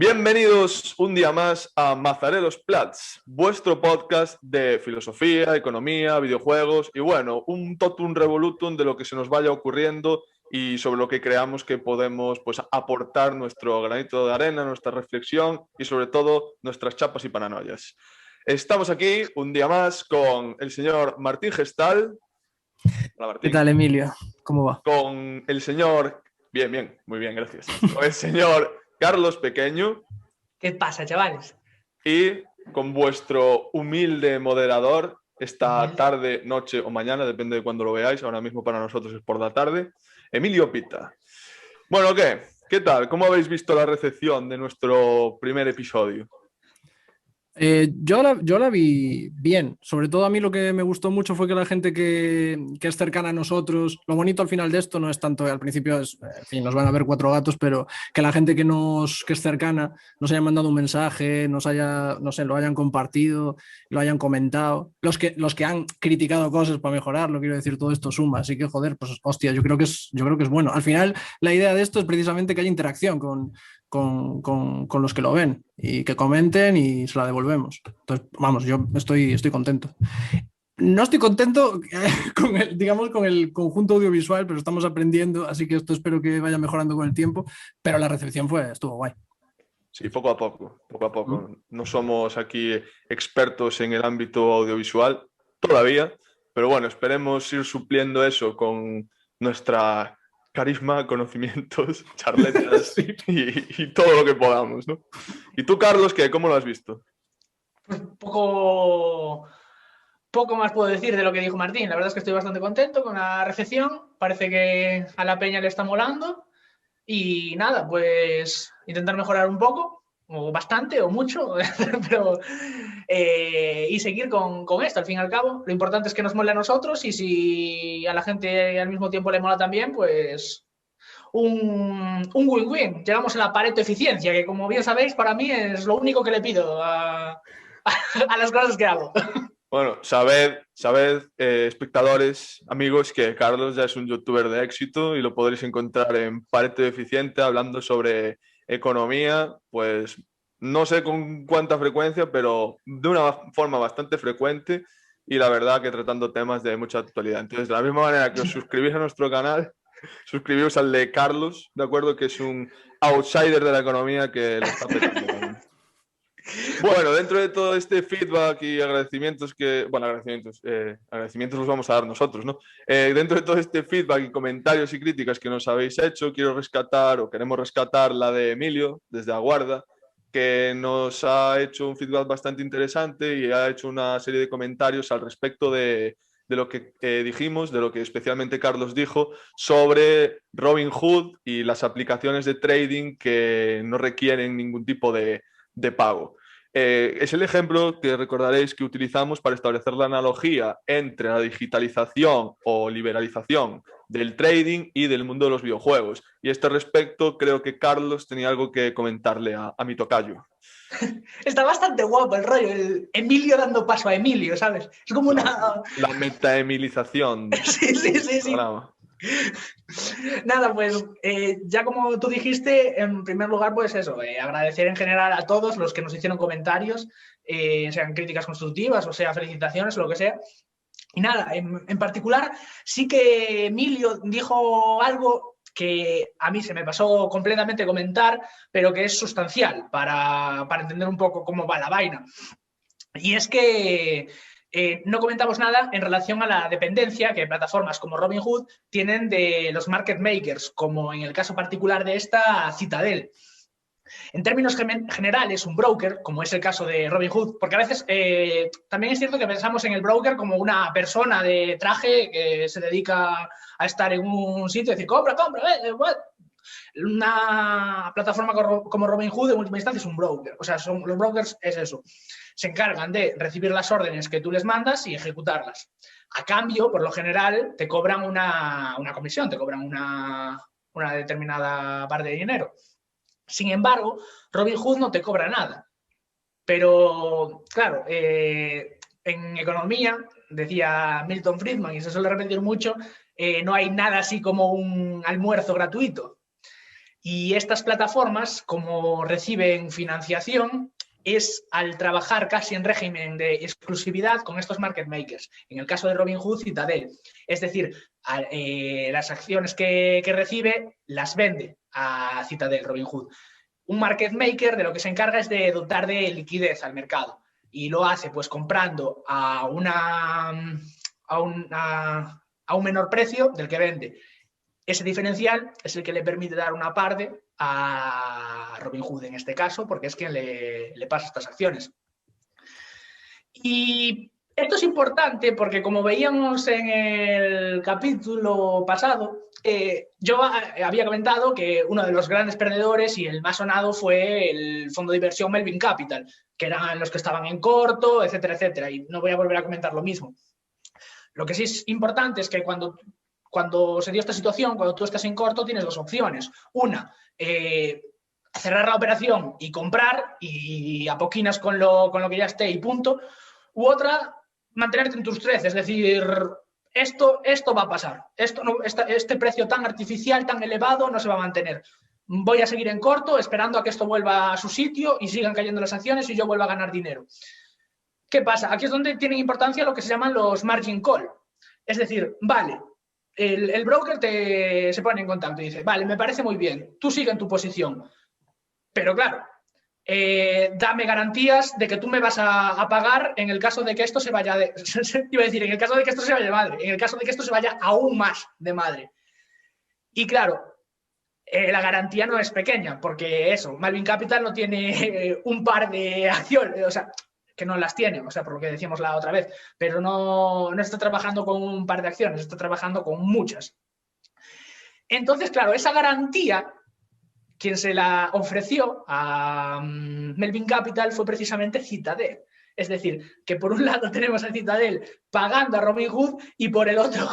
Bienvenidos un día más a Mazarelos Plats, vuestro podcast de filosofía, economía, videojuegos y bueno, un totum revolutum de lo que se nos vaya ocurriendo y sobre lo que creamos que podemos aportar nuestro granito de arena, nuestra reflexión y sobre todo nuestras chapas y paranoias. Estamos aquí un día más con el señor Martín Gestal. Hola, Martín. ¿Qué tal, Emilio? ¿Cómo va? Con el señor... Bien, muy bien, gracias. Con el señor Carlos Pequeño. ¿Qué pasa, chavales? Y con vuestro humilde moderador, esta tarde, noche o mañana, depende de cuándo lo veáis, ahora mismo para nosotros es por la tarde, Emilio Pita. Bueno, ¿qué tal? ¿Cómo habéis visto la recepción de nuestro primer episodio? Yo la vi bien. Sobre todo a mí lo que me gustó mucho fue que la gente que es cercana a nosotros, lo bonito al final de esto no es tanto, al principio es, en fin, nos van a ver cuatro gatos, pero que la gente que es cercana nos haya mandado un mensaje, nos haya, no sé, lo hayan compartido, lo hayan comentado, los que han criticado cosas para mejorarlo, quiero decir, todo esto suma, así que joder, pues hostia, yo creo que es bueno. Al final la idea de esto es precisamente que haya interacción con los que lo ven y que comenten y se la devolvemos. Entonces, vamos, yo estoy contento. No estoy contento con el conjunto audiovisual, pero estamos aprendiendo, así que esto espero que vaya mejorando con el tiempo, pero la recepción estuvo guay. Sí, poco a poco. No somos aquí expertos en el ámbito audiovisual todavía, pero bueno, esperemos ir supliendo eso con nuestra carisma, conocimientos, charletas sí. y todo lo que podamos, ¿no? ¿Y tú, Carlos, cómo lo has visto? Pues poco más puedo decir de lo que dijo Martín. La verdad es que estoy bastante contento con la recepción. Parece que a la peña le está molando. Y nada, pues intentar mejorar un poco, o bastante, o mucho, pero y seguir con esto, al fin y al cabo. Lo importante es que nos mole a nosotros y si a la gente al mismo tiempo le mola también, pues un win-win. Llegamos a la Pareto eficiencia, que como bien sabéis, para mí es lo único que le pido a las cosas que hago. Bueno, sabed, espectadores, amigos, que Carlos ya es un youtuber de éxito y lo podréis encontrar en Pareto Eficiente hablando sobre economía, pues no sé con cuánta frecuencia, pero de una forma bastante frecuente y la verdad que tratando temas de mucha actualidad. Entonces, de la misma manera que os suscribís a nuestro canal, suscribíos al de Carlos, ¿de acuerdo? Que es un outsider de la economía que lo está petando también. Bueno, dentro de todo este feedback y agradecimientos agradecimientos los vamos a dar nosotros, ¿no? Dentro de todo este feedback y comentarios y críticas que nos habéis hecho, queremos rescatar la de Emilio, desde Aguarda, que nos ha hecho un feedback bastante interesante y ha hecho una serie de comentarios al respecto de lo que dijimos, de lo que especialmente Carlos dijo sobre Robinhood y las aplicaciones de trading que no requieren ningún tipo de pago. Es el ejemplo que recordaréis que utilizamos para establecer la analogía entre la digitalización o liberalización del trading y del mundo de los videojuegos. Y a este respecto creo que Carlos tenía algo que comentarle a mi tocayo. Está bastante guapo el rollo, el Emilio dando paso a Emilio, ¿sabes? Es como la metaemilización. Sí. Nada, pues ya como tú dijiste, en primer lugar, pues eso, agradecer en general a todos los que nos hicieron comentarios, sean críticas constructivas o sea felicitaciones o lo que sea. Y nada, en particular sí que Emilio dijo algo que a mí se me pasó completamente comentar, pero que es sustancial para entender un poco cómo va la vaina. Y es que no comentamos nada en relación a la dependencia que plataformas como Robinhood tienen de los market makers, como en el caso particular de esta Citadel. En términos generales, un broker, como es el caso de Robinhood, porque a veces también es cierto que pensamos en el broker como una persona de traje que se dedica a estar en un sitio y decir, compra, what? Una plataforma como Robinhood en última instancia es un broker. O sea, los brokers es eso. Se encargan de recibir las órdenes que tú les mandas y ejecutarlas. A cambio, por lo general, te cobran una comisión, te cobran una determinada parte de dinero. Sin embargo, Robinhood no te cobra nada. Pero, claro, en economía, decía Milton Friedman, y se suele repetir mucho, no hay nada así como un almuerzo gratuito. Y estas plataformas, como reciben financiación, es al trabajar casi en régimen de exclusividad con estos market makers. En el caso de Robinhood, Citadel. Es decir, las acciones que recibe las vende a Citadel, Robinhood. Un market maker de lo que se encarga es de dotar de liquidez al mercado. Y lo hace pues comprando a un menor precio del que vende. Ese diferencial es el que le permite dar una parte a Robinhood en este caso, porque es quien le pasa estas acciones. Y esto es importante porque, como veíamos en el capítulo pasado, yo había comentado que uno de los grandes perdedores y el más sonado fue el fondo de inversión Melvin Capital, que eran los que estaban en corto, etcétera, etcétera. Y no voy a volver a comentar lo mismo. Lo que sí es importante es que cuando se dio esta situación, cuando tú estás en corto, tienes dos opciones. Una, cerrar la operación y comprar y apoquinas con lo que ya esté y punto. U otra, mantenerte en tus 13, es decir, esto va a pasar. Este precio tan artificial, tan elevado, no se va a mantener. Voy a seguir en corto esperando a que esto vuelva a su sitio y sigan cayendo las acciones y yo vuelva a ganar dinero. ¿Qué pasa? Aquí es donde tienen importancia lo que se llaman los margin call. Es decir, vale, el broker se pone en contacto y dice, vale, me parece muy bien, tú sigue en tu posición, pero claro, dame garantías de que tú me vas a pagar en el caso de que esto se vaya en el caso de que esto se vaya de madre, en el caso de que esto se vaya aún más de madre. Y claro, la garantía no es pequeña, porque eso, Melvin Capital no tiene un par de acciones, o sea, que no las tiene, o sea, por lo que decíamos la otra vez, pero no está trabajando con un par de acciones, está trabajando con muchas. Entonces, claro, esa garantía, quien se la ofreció a Melvin Capital fue precisamente Citadel. Es decir, que por un lado tenemos a Citadel pagando a Robinhood y por el otro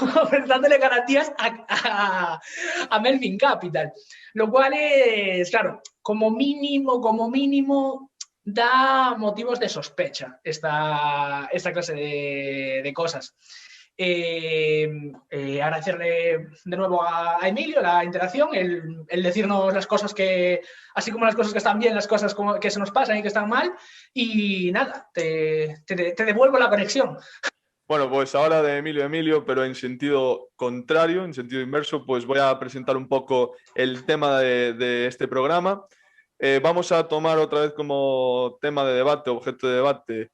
dándole garantías a Melvin Capital. Lo cual es, claro, como mínimo, da motivos de sospecha esta clase de cosas. Agradecerle de nuevo a Emilio la interacción, el decirnos las cosas así como las cosas que están bien, las cosas que se nos pasan y que están mal, y nada, te devuelvo la conexión. Bueno, pues ahora de Emilio, pero en sentido contrario, en sentido inverso, pues voy a presentar un poco el tema de este programa. Vamos a tomar otra vez como tema de debate, objeto de debate,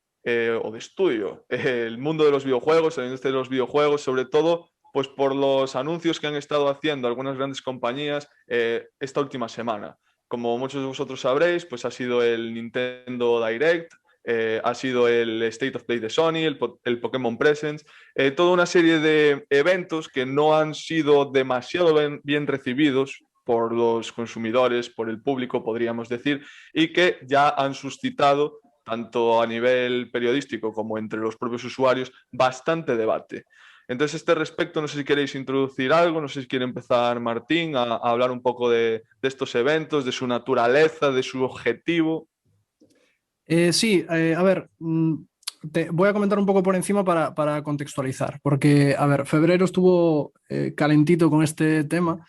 o de estudio, el mundo de los videojuegos, el industria de los videojuegos, sobre todo pues por los anuncios que han estado haciendo algunas grandes compañías esta última semana. Como muchos de vosotros sabréis, pues ha sido el Nintendo Direct, ha sido el State of Play de Sony, el Pokémon Presents, toda una serie de eventos que no han sido demasiado bien recibidos por los consumidores, por el público, podríamos decir, y que ya han suscitado tanto a nivel periodístico como entre los propios usuarios, bastante debate. Entonces, a este respecto, no sé si queréis introducir algo, no sé si quiere empezar Martín a hablar un poco de estos eventos, de su naturaleza, de su objetivo. Sí, a ver, te voy a comentar un poco por encima para contextualizar, porque, a ver, febrero estuvo calentito con este tema.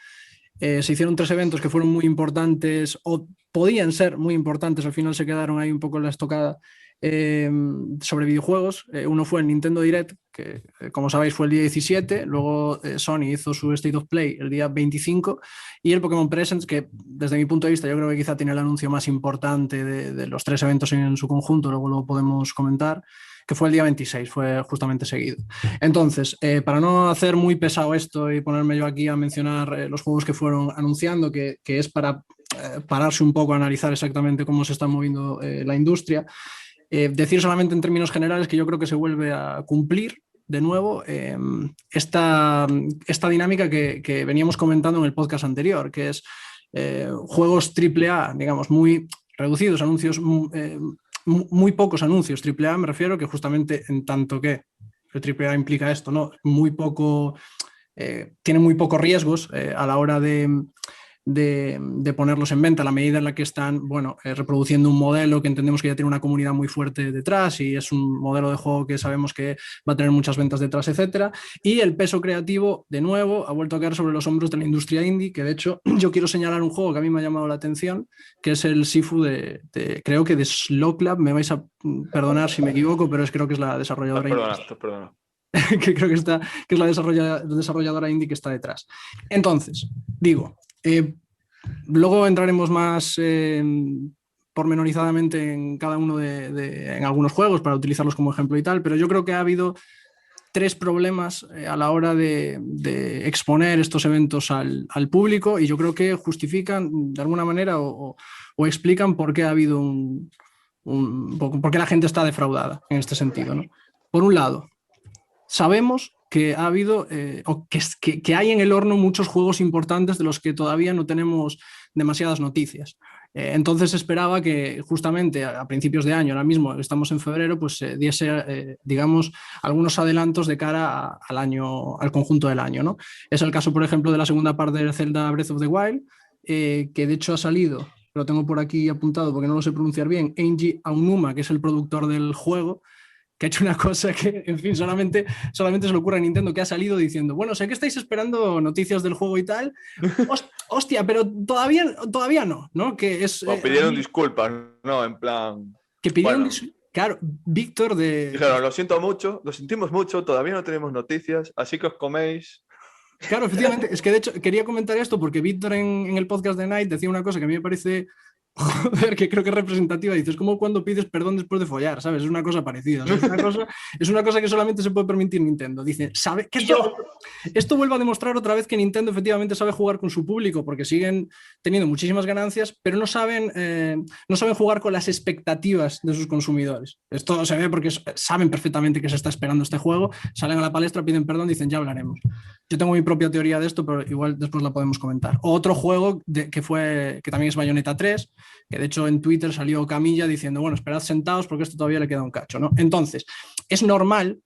Se hicieron 3 eventos que fueron muy importantes o podían ser muy importantes, al final se quedaron ahí un poco en la estocada sobre videojuegos. Uno fue el Nintendo Direct, que como sabéis fue el día 17, luego Sony hizo su State of Play el día 25 y el Pokémon Presents, que desde mi punto de vista yo creo que quizá tiene el anuncio más importante de los 3 eventos en su conjunto, luego lo podemos comentar, que fue el día 26, fue justamente seguido. Entonces, para no hacer muy pesado esto y ponerme yo aquí a mencionar los juegos que fueron anunciando, que es para pararse un poco a analizar exactamente cómo se está moviendo la industria, decir solamente en términos generales que yo creo que se vuelve a cumplir de nuevo esta dinámica que veníamos comentando en el podcast anterior, que es juegos AAA, digamos, muy reducidos, anuncios muy pocos anuncios AAA, me refiero, que justamente en tanto que el AAA implica esto, ¿no? Tiene muy pocos riesgos a la hora de de ponerlos en venta a la medida en la que están, bueno, reproduciendo un modelo que entendemos que ya tiene una comunidad muy fuerte detrás y es un modelo de juego que sabemos que va a tener muchas ventas detrás, etcétera. Y el peso creativo, de nuevo, ha vuelto a caer sobre los hombros de la industria indie, que de hecho yo quiero señalar un juego que a mí me ha llamado la atención, que es el Sifu creo que de Slow Club, me vais a perdonar si me equivoco, pero creo que es la desarrolladora indie. Perdona. Que creo que es la desarrolladora indie que está detrás. Entonces, digo, luego entraremos más pormenorizadamente en cada uno en algunos juegos para utilizarlos como ejemplo y tal, pero yo creo que ha habido 3 problemas a la hora de exponer estos eventos al público, y yo creo que justifican de alguna manera o explican por qué ha habido por qué la gente está defraudada en este sentido, ¿no? Por un lado, sabemos que ha habido o que hay en el horno muchos juegos importantes de los que todavía no tenemos demasiadas noticias. Entonces esperaba que justamente a principios de año, ahora mismo estamos en febrero, pues diese, digamos, algunos adelantos de cara al conjunto del año, ¿no? Es el caso, por ejemplo, de la segunda parte de Zelda Breath of the Wild, que de hecho ha salido, lo tengo por aquí apuntado porque no lo sé pronunciar bien, Eiji Aonuma, que es el productor del juego, que ha hecho una cosa que, en fin, solamente se le ocurre a Nintendo, que ha salido diciendo, bueno, sé que estáis esperando noticias del juego y tal, hostia, pero todavía no, que es... Pidieron disculpas, ¿no? En plan... Que pidieron bueno, claro, Víctor dijeron, lo siento mucho, lo sentimos mucho, todavía no tenemos noticias, así que os coméis... Claro, efectivamente, es que de hecho quería comentar esto porque Víctor en el podcast de Night decía una cosa que a mí me parece... Joder, que creo que es representativa. Dices, como cuando pides perdón después de follar, ¿sabes? Es una cosa parecida. O sea, es una cosa que solamente se puede permitir Nintendo. Dice, ¿sabe qué? Esto vuelve a demostrar otra vez que Nintendo efectivamente sabe jugar con su público, porque siguen teniendo muchísimas ganancias, pero no saben jugar con las expectativas de sus consumidores. Esto se ve porque saben perfectamente que se está esperando este juego, salen a la palestra, piden perdón, dicen, ya hablaremos. Yo tengo mi propia teoría de esto, pero igual después la podemos comentar. Otro juego que también es Bayonetta 3, que de hecho en Twitter salió Camilla diciendo, bueno, esperad sentados porque esto todavía le queda un cacho, ¿no? Entonces, es normal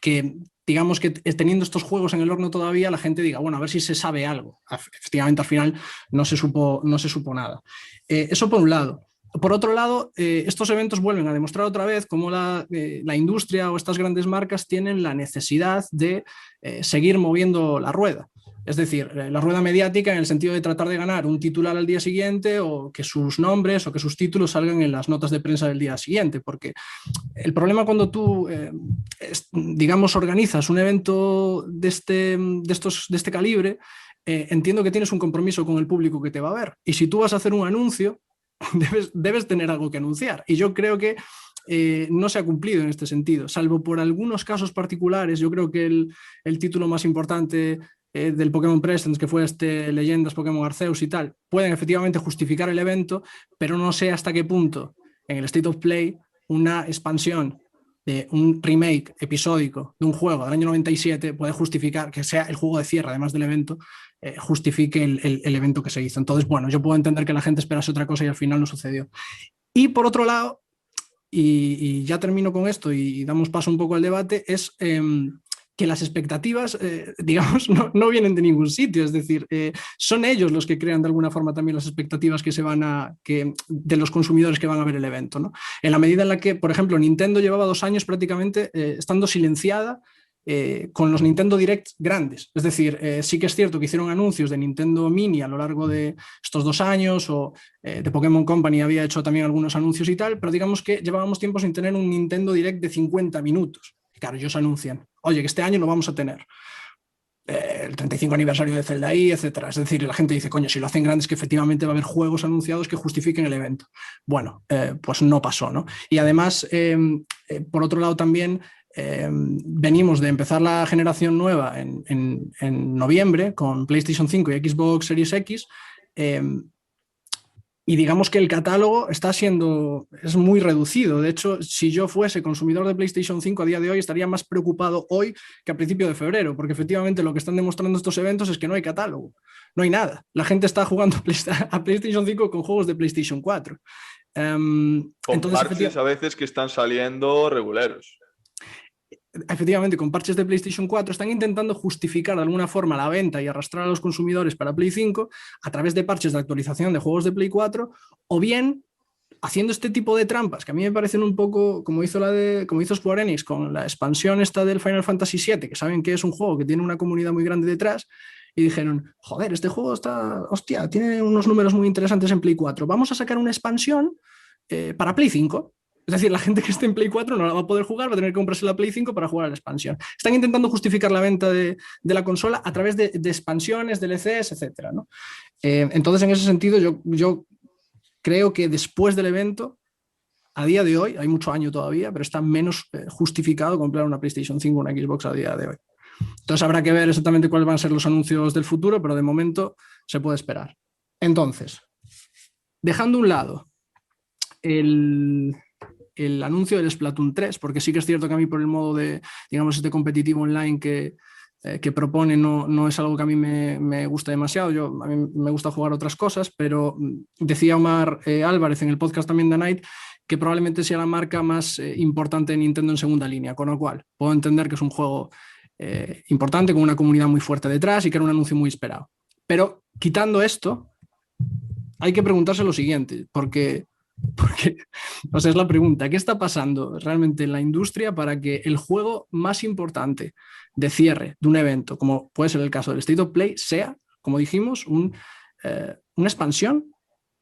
que, digamos, que teniendo estos juegos en el horno todavía, la gente diga, bueno, a ver si se sabe algo. Efectivamente, al final no se supo nada. Eso por un lado. Por otro lado, estos eventos vuelven a demostrar otra vez cómo la industria o estas grandes marcas tienen la necesidad de seguir moviendo la rueda. Es decir, la rueda mediática en el sentido de tratar de ganar un titular al día siguiente o que sus nombres o que sus títulos salgan en las notas de prensa del día siguiente. Porque el problema cuando tú, digamos, organizas un evento de este calibre, entiendo que tienes un compromiso con el público que te va a ver. Y si tú vas a hacer un anuncio, debes tener algo que anunciar. Y yo creo que no se ha cumplido en este sentido, salvo por algunos casos particulares. Yo creo que el título más importante del Pokémon Presents, que fue Leyendas Pokémon Arceus y tal, pueden efectivamente justificar el evento, pero no sé hasta qué punto en el State of Play una expansión de un remake episódico de un juego del año 97 puede justificar que sea el juego de cierre, además del evento, justifique el evento que se hizo. Entonces, bueno, yo puedo entender que la gente esperase otra cosa y al final no sucedió. Y por otro lado, y ya termino con esto y damos paso un poco al debate, es que las expectativas, digamos, no vienen de ningún sitio. Es decir, son ellos los que crean de alguna forma también las expectativas de los consumidores que van a ver el evento, ¿no? En la medida en la que, por ejemplo, Nintendo llevaba 2 años prácticamente estando silenciada con los Nintendo Direct grandes. Es decir, sí que es cierto que hicieron anuncios de Nintendo Mini a lo largo de estos 2 años, o de Pokémon Company había hecho también algunos anuncios y tal, pero digamos que llevábamos tiempo sin tener un Nintendo Direct de 50 minutos. Y claro, ellos anuncian, oye, que este año lo vamos a tener. El 35 aniversario de Zelda ahí, etcétera. Es decir, la gente dice, coño, si lo hacen grandes, que efectivamente va a haber juegos anunciados que justifiquen el evento. Bueno, pues no pasó, ¿no? Y además, por otro lado también, venimos de empezar la generación nueva en noviembre con PlayStation 5 y Xbox Series X, y digamos que el catálogo es muy reducido. De hecho, si yo fuese consumidor de PlayStation 5 a día de hoy, estaría más preocupado hoy que a principio de febrero, porque efectivamente lo que están demostrando estos eventos es que no hay catálogo, no hay nada. La gente está jugando a PlayStation 5 con juegos de PlayStation 4. Con parches a veces que están saliendo reguleros. efectivamente, con parches de PlayStation 4, están intentando justificar de alguna forma la venta y arrastrar a los consumidores para Play 5 a través de parches de actualización de juegos de Play 4, o bien haciendo este tipo de trampas, que a mí me parecen un poco como hizo Square Enix con la expansión esta del Final Fantasy VII, que saben que es un juego que tiene una comunidad muy grande detrás, y dijeron, joder, este juego hostia, tiene unos números muy interesantes en Play 4, vamos a sacar una expansión para Play 5. Es decir, la gente que esté en Play 4 no la va a poder jugar, va a tener que comprarse la Play 5 para jugar a la expansión. Están intentando justificar la venta de la consola a través de expansiones, DLCs, etc. ¿no? Entonces, en ese sentido, yo creo que después del evento, a día de hoy, hay mucho año todavía, pero está menos justificado comprar una PlayStation 5 o una Xbox a día de hoy. Entonces habrá que ver exactamente cuáles van a ser los anuncios del futuro, pero de momento se puede esperar. Entonces, dejando a un lado el anuncio del Splatoon 3, porque sí que es cierto que a mí por el modo de, digamos, este competitivo online que propone no es algo que a mí me gusta demasiado. A mí me gusta jugar otras cosas, pero decía Omar Álvarez en el podcast también de Night que probablemente sea la marca más importante de Nintendo en segunda línea, con lo cual puedo entender que es un juego importante, con una comunidad muy fuerte detrás y que era un anuncio muy esperado. Pero quitando esto, hay que preguntarse lo siguiente, porque o sea, es la pregunta, ¿qué está pasando realmente en la industria para que el juego más importante de cierre de un evento, como puede ser el caso del State of Play, sea, como dijimos, una expansión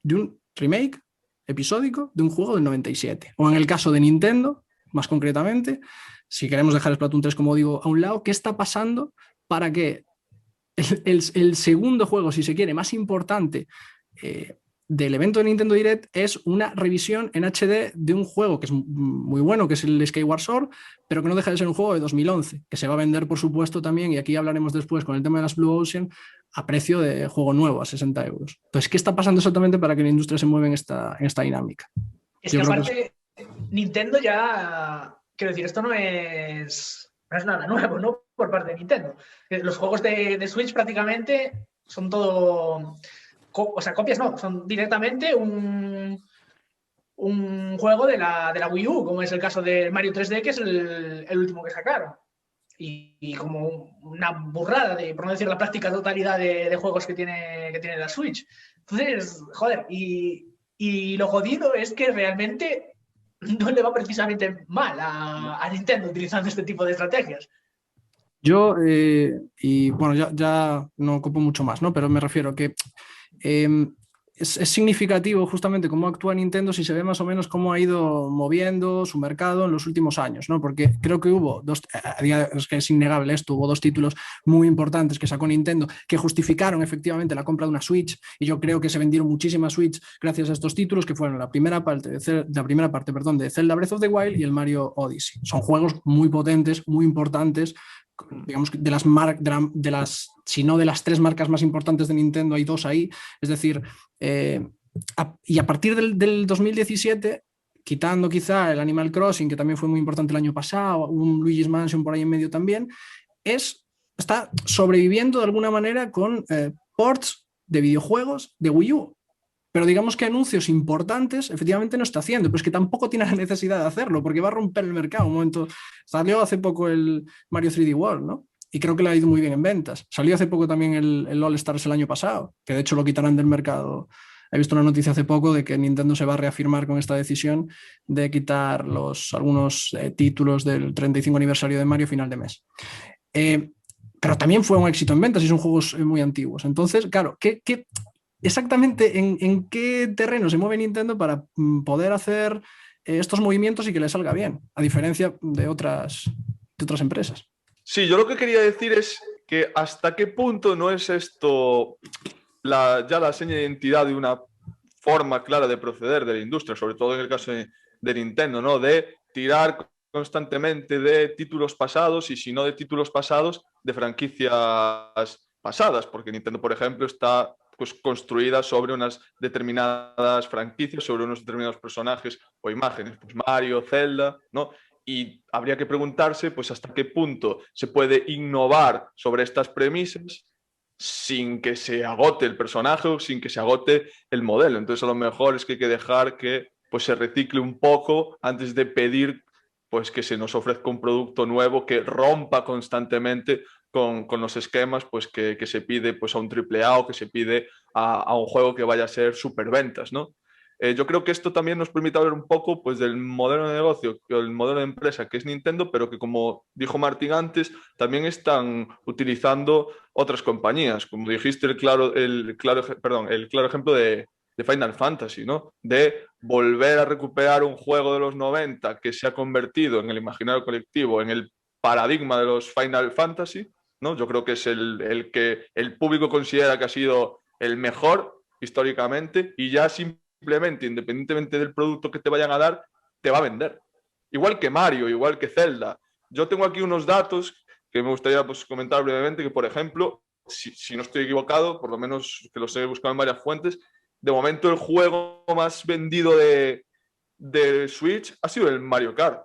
de un remake episódico de un juego del 97? O en el caso de Nintendo, más concretamente, si queremos dejar Splatoon 3, como digo, a un lado, ¿qué está pasando para que el segundo juego, si se quiere, más importante del evento de Nintendo Direct es una revisión en HD de un juego que es muy bueno, que es el Skyward Sword, pero que no deja de ser un juego de 2011, que se va a vender, por supuesto, también, y aquí hablaremos después con el tema de las Blue Ocean, a precio de juego nuevo, a 60 euros. Entonces, ¿qué está pasando exactamente para que la industria se mueva en esta dinámica? Es que aparte, Nintendo ya, quiero decir, esto no es nada nuevo, ¿no? Por parte de Nintendo. Los juegos de Switch prácticamente son todo... O sea, copias no, son directamente un juego de la Wii U, como es el caso de Mario 3D, que es el último que sacaron. Y como una burrada, por no decir la práctica totalidad de juegos que tiene la Switch. Entonces, joder, y lo jodido es que realmente no le va precisamente mal a Nintendo utilizando este tipo de estrategias. Yo, y bueno, ya no ocupo mucho más, ¿no? Pero me refiero a que es significativo justamente cómo actúa Nintendo si se ve más o menos cómo ha ido moviendo su mercado en los últimos años, ¿no? Porque creo que es que es innegable esto, hubo dos títulos muy importantes que sacó Nintendo que justificaron efectivamente la compra de una Switch, y yo creo que se vendieron muchísimas Switch gracias a estos títulos, que fueron la primera parte de Zelda Breath of the Wild y el Mario Odyssey. Son juegos muy potentes, muy importantes, digamos, si no de las tres marcas más importantes de Nintendo, hay dos ahí. Es decir, y a partir del 2017, quitando quizá el Animal Crossing, que también fue muy importante el año pasado, un Luigi's Mansion por ahí en medio también, está sobreviviendo de alguna manera con ports de videojuegos de Wii U. Pero digamos que anuncios importantes efectivamente no está haciendo, pero es que tampoco tiene la necesidad de hacerlo, porque va a romper el mercado. Un momento, salió hace poco el Mario 3D World, ¿no? Y creo que le ha ido muy bien en ventas. Salió hace poco también el All Stars el año pasado, que de hecho lo quitarán del mercado. He visto una noticia hace poco de que Nintendo se va a reafirmar con esta decisión de quitar algunos títulos del 35 aniversario de Mario final de mes. Pero también fue un éxito en ventas y son juegos muy antiguos. Entonces, claro, ¿qué exactamente en qué terreno se mueve Nintendo para poder hacer estos movimientos y que le salga bien, a diferencia de otras empresas? Sí, yo lo que quería decir es que hasta qué punto no es esto ya la seña de identidad de una forma clara de proceder de la industria, sobre todo en el caso de Nintendo, ¿no? De tirar constantemente de títulos pasados, y si no de títulos pasados, de franquicias pasadas, porque Nintendo, por ejemplo, está pues construida sobre unas determinadas franquicias, sobre unos determinados personajes o imágenes, pues Mario, Zelda, ¿no? Y habría que preguntarse pues hasta qué punto se puede innovar sobre estas premisas sin que se agote el personaje o sin que se agote el modelo. Entonces a lo mejor es que hay que dejar que pues se recicle un poco antes de pedir pues que se nos ofrezca un producto nuevo que rompa constantemente con los esquemas pues, que se pide pues, a un AAA o que se pide a un juego que vaya a ser superventas, ¿no? Yo creo que esto también nos permite hablar un poco pues, del modelo de negocio, el modelo de empresa que es Nintendo, pero que como dijo Martín antes, también están utilizando otras compañías. Como dijiste, el claro ejemplo de Final Fantasy, ¿no? De volver a recuperar un juego de los 90 que se ha convertido en el imaginario colectivo, en el paradigma de los Final Fantasy, ¿no? Yo creo que es el que el público considera que ha sido el mejor históricamente y ya simplemente, independientemente del producto que te vayan a dar, te va a vender. Igual que Mario, igual que Zelda. Yo tengo aquí unos datos que me gustaría pues, comentar brevemente, que por ejemplo, si no estoy equivocado, por lo menos que los he buscado en varias fuentes, de momento el juego más vendido de Switch ha sido el Mario Kart,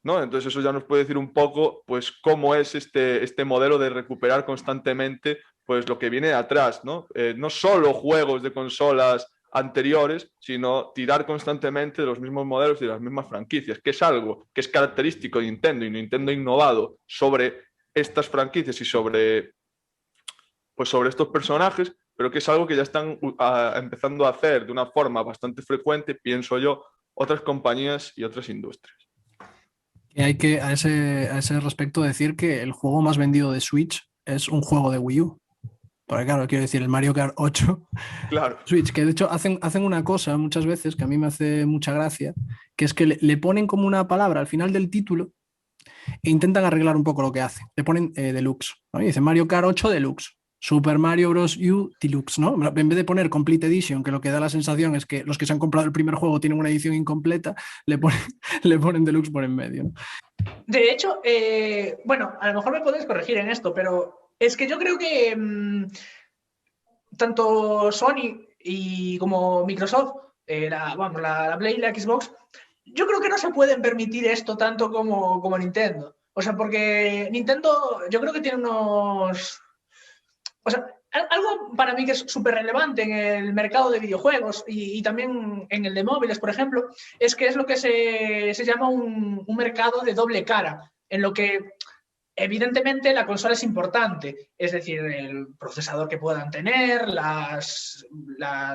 ¿no? Entonces eso ya nos puede decir un poco pues cómo es este modelo de recuperar constantemente pues lo que viene de atrás, ¿no? No solo juegos de consolas anteriores, sino tirar constantemente de los mismos modelos y de las mismas franquicias, que es algo que es característico de Nintendo, y Nintendo ha innovado sobre estas franquicias y sobre estos personajes, pero que es algo que ya están empezando a hacer de una forma bastante frecuente, pienso yo, otras compañías y otras industrias. Y hay que, a ese respecto, decir que el juego más vendido de Switch es un juego de Wii U. Porque claro, quiero decir, el Mario Kart 8 Claro. Switch, que de hecho hacen una cosa muchas veces que a mí me hace mucha gracia, que es que le ponen como una palabra al final del título e intentan arreglar un poco lo que hace. Le ponen Deluxe, ¿no? Y dicen Mario Kart 8 Deluxe, Super Mario Bros. U Deluxe, ¿no? En vez de poner Complete Edition, que lo que da la sensación es que los que se han comprado el primer juego tienen una edición incompleta, le ponen Deluxe por en medio, ¿no? De hecho, bueno, a lo mejor me podéis corregir en esto, pero es que yo creo que tanto Sony y como Microsoft, la Play y la Xbox, yo creo que no se pueden permitir esto tanto como Nintendo. O sea, porque Nintendo yo creo que tiene unos... O sea, algo para mí que es súper relevante en el mercado de videojuegos y también en el de móviles, por ejemplo, es que es lo que se llama un mercado de doble cara, en lo que evidentemente la consola es importante, es decir, el procesador que puedan tener, las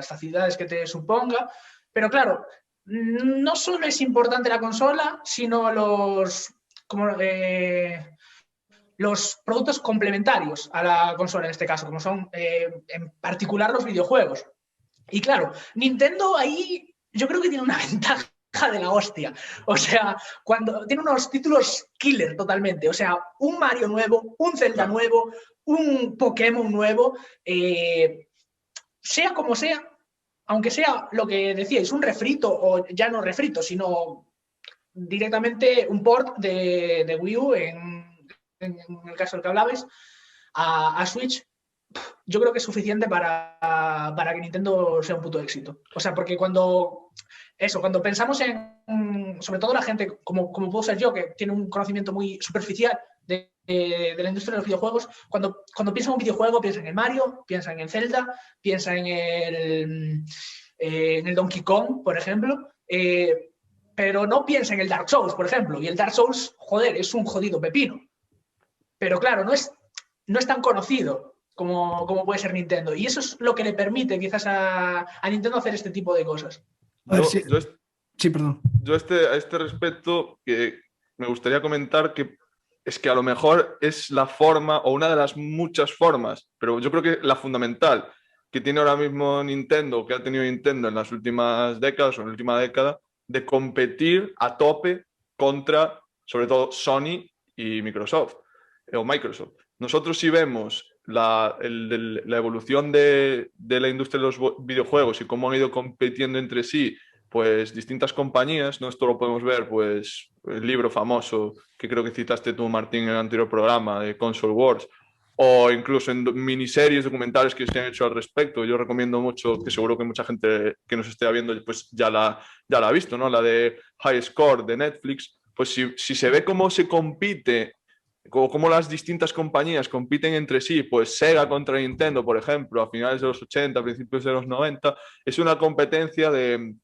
facilidades que te suponga, pero claro, no solo es importante la consola, sino los productos complementarios a la consola en este caso, como son en particular los videojuegos. Y claro, Nintendo ahí yo creo que tiene una ventaja de la hostia. O sea, cuando tiene unos títulos killer totalmente. O sea, un Mario nuevo, un Zelda nuevo, un Pokémon nuevo, sea como sea, aunque sea lo que decíais, un refrito o ya no refrito, sino directamente un port de Wii U en el caso del que hablabais, a Switch, yo creo que es suficiente para que Nintendo sea un puto éxito. O sea, porque cuando pensamos sobre todo la gente, como puedo ser yo, que tiene un conocimiento muy superficial de la industria de los videojuegos, cuando piensa en un videojuego, piensa en el Mario, piensa en el Zelda, piensa en el Donkey Kong, por ejemplo, pero no piensa en el Dark Souls, por ejemplo. Y el Dark Souls, joder, es un jodido pepino. Pero claro, no es tan conocido como puede ser Nintendo. Y eso es lo que le permite quizás a Nintendo hacer este tipo de cosas. Sí, perdón. Yo a este respecto que me gustaría comentar que es que a lo mejor es la forma o una de las muchas formas, pero yo creo que la fundamental que tiene ahora mismo Nintendo, que ha tenido Nintendo en las últimas décadas o en la última década, de competir a tope contra, sobre todo, Sony y Microsoft. Nosotros si vemos la evolución de la industria de los videojuegos y cómo han ido compitiendo entre sí pues distintas compañías, ¿no? Esto lo podemos ver pues el libro famoso que creo que citaste tú, Martín, en el anterior programa de Console Wars, o incluso en miniseries documentales que se han hecho al respecto. Yo recomiendo mucho, que seguro que mucha gente que nos esté viendo pues ya la ha visto, ¿no? La de High Score de Netflix. Pues si se ve cómo se compite, cómo las distintas compañías compiten entre sí, pues Sega contra Nintendo, por ejemplo, a finales de los 80, principios de los 90, es una competencia de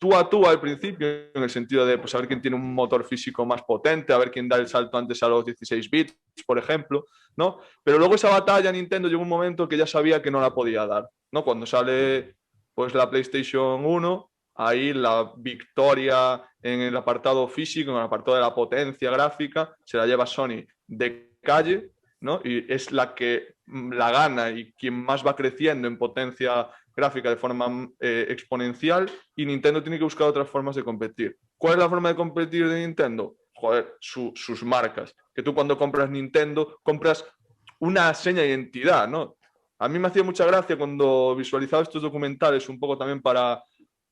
tú a tú al principio, en el sentido de pues, a ver quién tiene un motor físico más potente, a ver quién da el salto antes a los 16 bits, por ejemplo, ¿no? Pero luego esa batalla Nintendo llegó un momento que ya sabía que no la podía dar, ¿no? Cuando sale pues la PlayStation 1, ahí la victoria en el apartado físico, en el apartado de la potencia gráfica, se la lleva Sony de calle, ¿no? Y es la que la gana y quien más va creciendo en potencia gráfica de forma exponencial, y Nintendo tiene que buscar otras formas de competir. ¿Cuál es la forma de competir de Nintendo? Joder, sus marcas. Que tú cuando compras Nintendo, compras una seña de identidad, ¿no? A mí me hacía mucha gracia cuando visualizaba estos documentales, un poco también para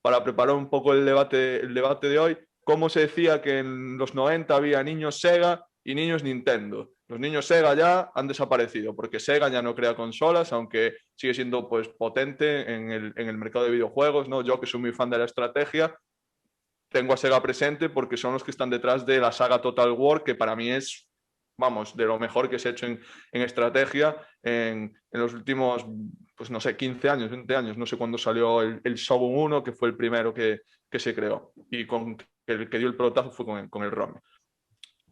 preparar un poco el debate de hoy, cómo se decía que en los 90 había niños Sega y niños Nintendo. Los niños Sega ya han desaparecido porque Sega ya no crea consolas, aunque sigue siendo pues, potente en el mercado de videojuegos, ¿no? Yo, que soy muy fan de la estrategia, tengo a Sega presente porque son los que están detrás de la saga Total War, que para mí es, vamos, de lo mejor que se ha hecho en estrategia en los últimos, pues no sé, 15 años, 20 años. No sé cuándo salió el Shogun 1, que fue el primero que se creó, y el que dio el pelotazo fue con el ROM.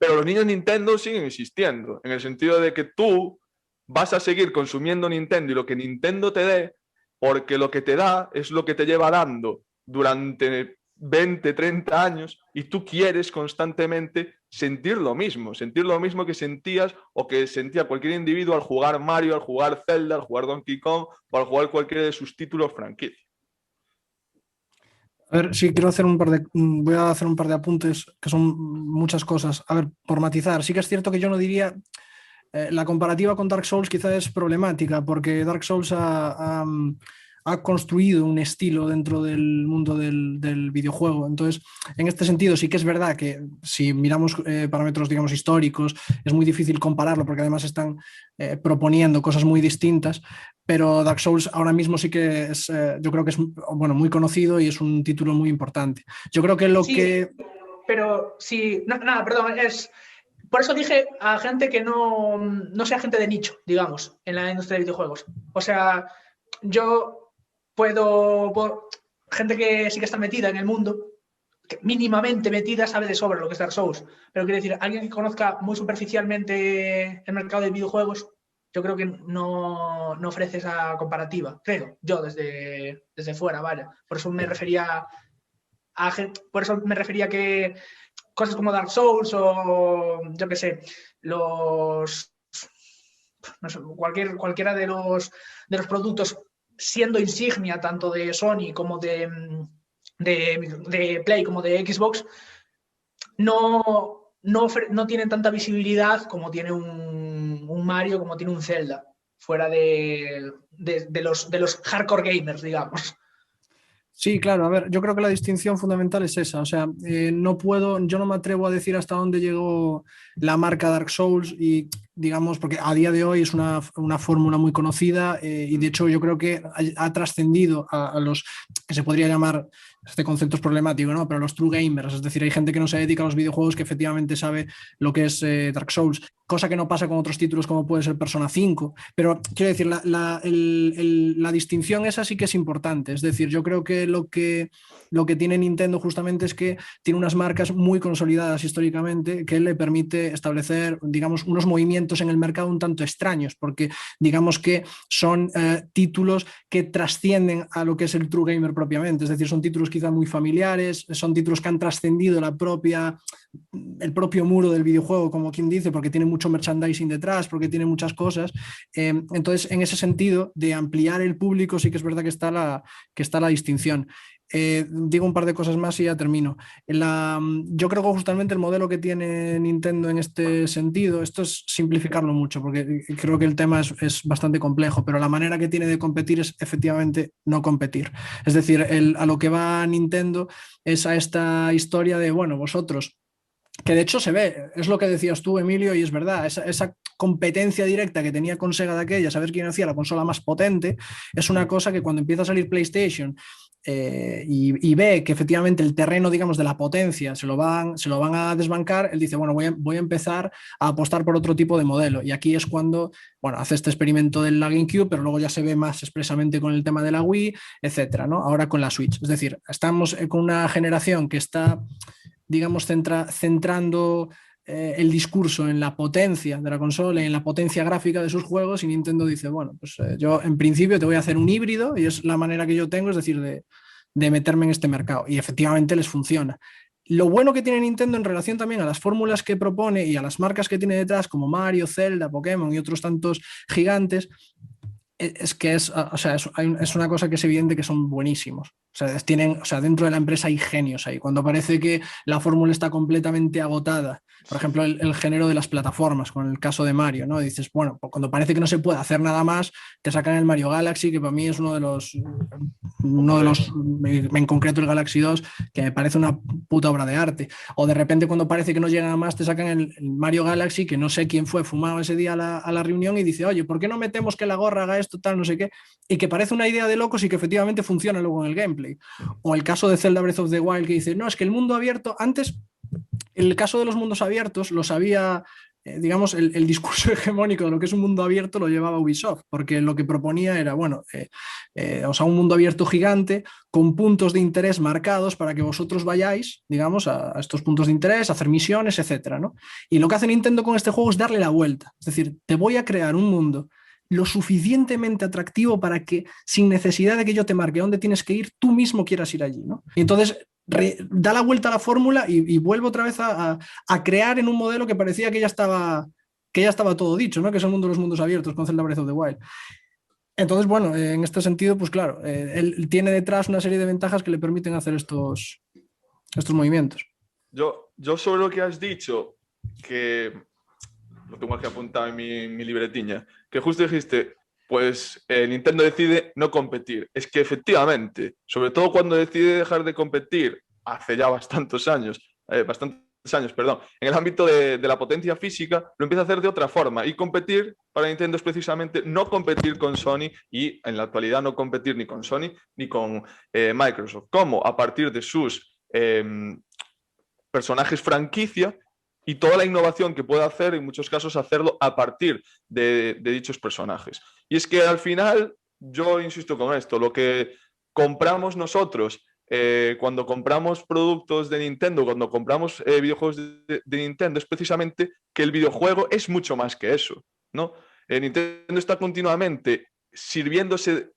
Pero los niños Nintendo siguen existiendo, en el sentido de que tú vas a seguir consumiendo Nintendo y lo que Nintendo te dé, porque lo que te da es lo que te lleva dando durante 20, 30 años, y tú quieres constantemente sentir lo mismo que sentías o que sentía cualquier individuo al jugar Mario, al jugar Zelda, al jugar Donkey Kong o al jugar cualquiera de sus títulos franquicia. A ver, sí, quiero hacer voy a hacer un par de apuntes, que son muchas cosas. A ver, por matizar, sí que es cierto que yo no diría, la comparativa con Dark Souls quizá es problemática, porque Dark Souls ha construido un estilo dentro del mundo del videojuego. Entonces, en este sentido, sí que es verdad que si miramos parámetros, digamos, históricos, es muy difícil compararlo, porque además están proponiendo cosas muy distintas. Pero Dark Souls ahora mismo sí que es, yo creo que es, bueno, muy conocido y es un título muy importante. Yo creo que sí, pero sí, nada, perdón, por eso dije a gente que no sea gente de nicho, digamos, en la industria de videojuegos. O sea, yo gente que sí que está metida en el mundo, que mínimamente metida, sabe de sobra lo que es Dark Souls. Pero quiero decir, alguien que conozca muy superficialmente el mercado de videojuegos, yo creo que no ofrece esa comparativa, creo, yo desde fuera, vaya. Por eso me refería a que cosas como Dark Souls o yo qué sé, no sé, cualquiera de los productos, siendo insignia tanto de Sony como de Play como de Xbox, no tienen tanta visibilidad como tiene un Mario, como tiene un Zelda, fuera de los hardcore gamers, digamos. Sí, claro, a ver, yo creo que la distinción fundamental es esa, o sea, yo no me atrevo a decir hasta dónde llegó la marca Dark Souls y digamos, porque a día de hoy es una fórmula muy conocida y de hecho yo creo que ha trascendido a los que se podría llamar, este concepto es problemático, ¿no? Pero los true gamers, es decir, hay gente que no se dedica a los videojuegos que efectivamente sabe lo que es Dark Souls, cosa que no pasa con otros títulos como puede ser Persona 5, pero quiero decir, la distinción esa sí que es importante, es decir, yo creo que lo que tiene Nintendo justamente es que tiene unas marcas muy consolidadas históricamente que le permite establecer, digamos, unos movimientos en el mercado un tanto extraños, porque digamos que son títulos que trascienden a lo que es el true gamer propiamente, es decir, son títulos quizá muy familiares, son títulos que han trascendido el propio muro del videojuego, como quien dice, porque tiene mucho merchandising detrás, porque tiene muchas cosas. Entonces, en ese sentido, de ampliar el público, sí que es verdad que está la distinción. Digo un par de cosas más y ya termino. Yo creo que justamente el modelo que tiene Nintendo en este sentido, esto es simplificarlo mucho, porque creo que el tema es bastante complejo, pero la manera que tiene de competir es efectivamente no competir. Es decir, a lo que va Nintendo es a esta historia de, bueno, vosotros, que de hecho se ve, es lo que decías tú, Emilio, y es verdad, esa competencia directa que tenía con Sega de aquella, saber quién hacía la consola más potente, es una cosa que cuando empieza a salir PlayStation y ve que efectivamente el terreno, digamos, de la potencia se lo van a desbancar, él dice, bueno, voy a empezar a apostar por otro tipo de modelo. Y aquí es cuando, bueno, hace este experimento del GameCube, pero luego ya se ve más expresamente con el tema de la Wii, etcétera, ¿no? Ahora con la Switch. Es decir, estamos con una generación que está, digamos, centrando el discurso en la potencia de la consola y en la potencia gráfica de sus juegos, y Nintendo dice, bueno, pues yo en principio te voy a hacer un híbrido y es la manera que yo tengo, es decir, de meterme en este mercado, y efectivamente les funciona. Lo bueno que tiene Nintendo en relación también a las fórmulas que propone y a las marcas que tiene detrás, como Mario, Zelda, Pokémon y otros tantos gigantes, es que o sea, es una cosa que es evidente que son buenísimos. O sea, dentro de la empresa hay genios ahí. Cuando parece que la fórmula está completamente agotada, por ejemplo, el género de las plataformas, con el caso de Mario, ¿no? Dices, bueno, pues cuando parece que no se puede hacer nada más, te sacan el Mario Galaxy, que para mí es uno de los, en concreto el Galaxy 2, que me parece una puta obra de arte. O de repente, cuando parece que no llega nada más, te sacan el Mario Galaxy, que no sé quién fue fumado ese día a la reunión y dice, oye, ¿por qué no metemos que la gorra haga esto, tal, no sé qué? Y que parece una idea de locos y que efectivamente funciona luego en el gameplay. O el caso de Zelda Breath of the Wild, que dice, no, es que el mundo abierto, antes, el caso de los mundos abiertos lo sabía, digamos, el discurso hegemónico de lo que es un mundo abierto lo llevaba Ubisoft, porque lo que proponía era, bueno, o sea, un mundo abierto gigante con puntos de interés marcados para que vosotros vayáis, digamos, a estos puntos de interés, a hacer misiones, etcétera, ¿no? Y lo que hace Nintendo con este juego es darle la vuelta, es decir, te voy a crear un mundo lo suficientemente atractivo para que, sin necesidad de que yo te marque dónde tienes que ir, tú mismo quieras ir allí, ¿no? Y entonces da la vuelta a la fórmula y vuelve otra vez a crear en un modelo que parecía que ya estaba todo dicho, ¿no? Que es el mundo de los mundos abiertos con Zelda Breath of the Wild. Entonces, bueno, en este sentido, pues claro, él tiene detrás una serie de ventajas que le permiten hacer estos movimientos. Yo sobre lo que has dicho, que lo tengo aquí apuntado en mi libretiña, que justo dijiste, pues Nintendo decide no competir. Es que efectivamente, sobre todo cuando decide dejar de competir hace ya bastantes años, perdón, en el ámbito de la potencia física, lo empieza a hacer de otra forma. Y competir para Nintendo es precisamente no competir con Sony, y en la actualidad no competir ni con Sony ni con Microsoft. ¿Cómo? A partir de sus personajes franquicia y toda la innovación que puede hacer, en muchos casos hacerlo a partir de dichos personajes. Y es que al final, yo insisto con esto, lo que compramos nosotros cuando compramos productos de Nintendo, cuando compramos videojuegos de Nintendo, es precisamente que el videojuego es mucho más que eso, ¿no? Nintendo está continuamente sirviéndose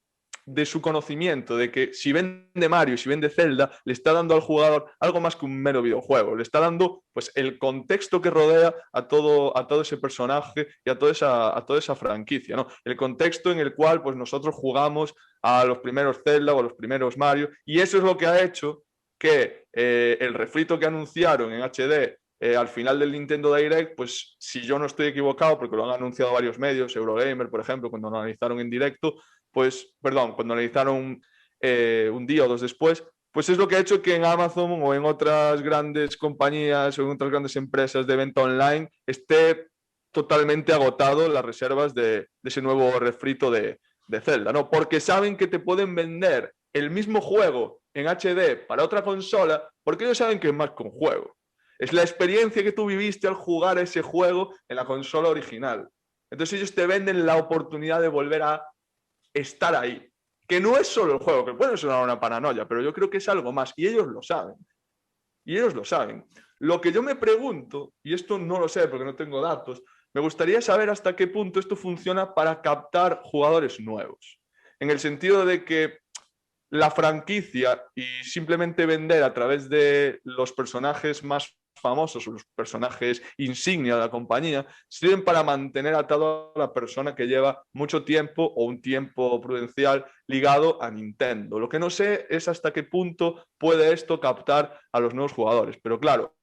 de su conocimiento, de que si vende Mario, si vende Zelda, le está dando al jugador algo más que un mero videojuego, le está dando pues el contexto que rodea a todo ese personaje y a toda esa franquicia, ¿no? El contexto en el cual pues nosotros jugamos a los primeros Zelda o a los primeros Mario, y eso es lo que ha hecho que el refrito que anunciaron en HD al final del Nintendo Direct, pues si yo no estoy equivocado, porque lo han anunciado varios medios, Eurogamer, por ejemplo, cuando lo analizaron en directo, pues, perdón, cuando analizaron un día o dos después, pues es lo que ha hecho que en Amazon o en otras grandes compañías o en otras grandes empresas de venta online esté totalmente agotado las reservas de ese nuevo refrito de Zelda, ¿no? Porque saben que te pueden vender el mismo juego en HD para otra consola, porque ellos saben que es más que un juego. Es la experiencia que tú viviste al jugar ese juego en la consola original. Entonces ellos te venden la oportunidad de volver a estar ahí. Que no es solo el juego, que puede sonar una paranoia, pero yo creo que es algo más. Y ellos lo saben. Y ellos lo saben. Lo que yo me pregunto, y esto no lo sé porque no tengo datos, me gustaría saber hasta qué punto esto funciona para captar jugadores nuevos. En el sentido de que la franquicia y simplemente vender a través de los personajes más famosos o los personajes insignia de la compañía sirven para mantener atado a la persona que lleva mucho tiempo o un tiempo prudencial ligado a Nintendo. Lo que no sé es hasta qué punto puede esto captar a los nuevos jugadores, pero claro,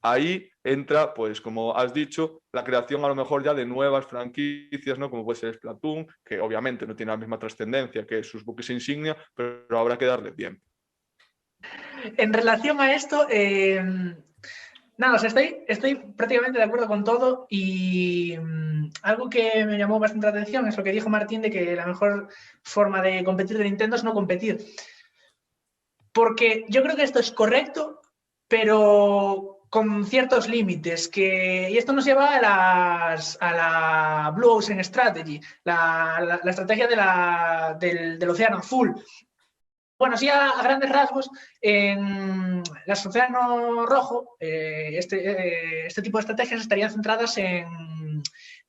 ahí entra, pues como has dicho, la creación a lo mejor ya de nuevas franquicias, ¿no? Como puede ser Splatoon, que obviamente no tiene la misma trascendencia que sus buques insignia, pero habrá que darle tiempo. En relación a esto, nada, o sea, estoy prácticamente de acuerdo con todo, y algo que me llamó bastante la atención es lo que dijo Martín de que la mejor forma de competir de Nintendo es no competir. porque yo creo que esto es correcto, pero con ciertos límites, y esto nos lleva a la Blue Ocean Strategy, la estrategia del océano azul. Bueno, sí, a grandes rasgos, en el océano rojo, este tipo de estrategias estarían centradas en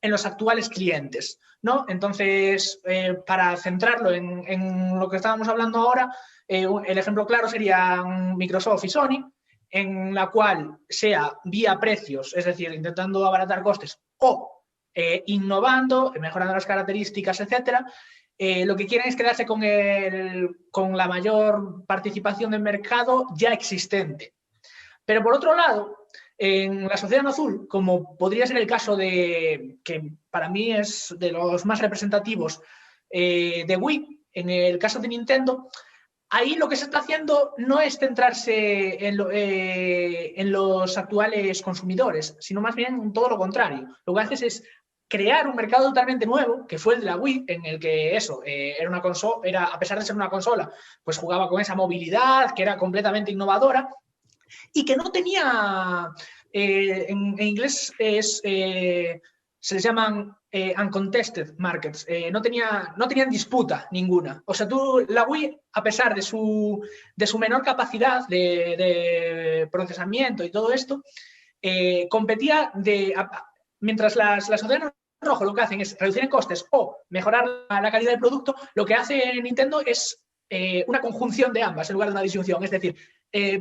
los actuales clientes, ¿no? Entonces, para centrarlo en lo que estábamos hablando ahora, el ejemplo claro serían Microsoft y Sony, en la cual sea vía precios, es decir, intentando abaratar costes, o innovando, mejorando las características, etcétera. Lo que quieren es quedarse con la mayor participación del mercado ya existente. Pero por otro lado, en la Sociedad Azul, como podría ser el caso que para mí es de los más representativos de Wii, en el caso de Nintendo, ahí lo que se está haciendo no es centrarse en los actuales consumidores, sino más bien en todo lo contrario. Lo que haces es crear un mercado totalmente nuevo, que fue el de la Wii, en el que era una consola, a pesar de ser una consola, pues jugaba con esa movilidad, que era completamente innovadora, y que no tenía, en inglés se les llaman uncontested markets, no tenían disputa ninguna. O sea, la Wii, a pesar de su menor capacidad de procesamiento y todo esto, competía mientras las sociedades rojo lo que hacen es reducir en costes o mejorar la calidad del producto, lo que hace Nintendo es una conjunción de ambas en lugar de una disyunción. Es decir,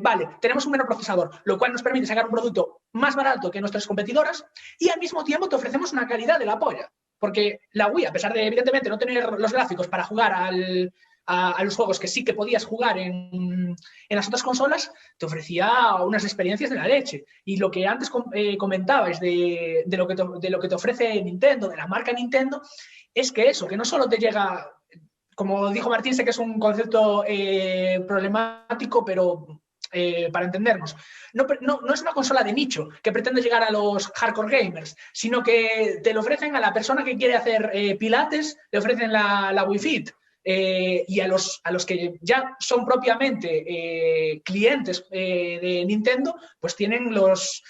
vale, tenemos un menor procesador, lo cual nos permite sacar un producto más barato que nuestras competidoras y al mismo tiempo te ofrecemos una calidad de la polla. Porque la Wii, a pesar de, evidentemente, no tener los gráficos para jugar a los juegos que sí que podías jugar en las otras consolas, te ofrecía unas experiencias de la leche. Y lo que antes comentabais de lo que te ofrece Nintendo, de la marca Nintendo, es que eso, que no solo te llega, como dijo Martín, sé que es un concepto problemático, pero para entendernos, no es una consola de nicho que pretende llegar a los hardcore gamers, sino que te lo ofrecen a la persona que quiere hacer pilates, le ofrecen la Wii Fit. Y a los que ya son propiamente clientes de Nintendo, pues tienen unos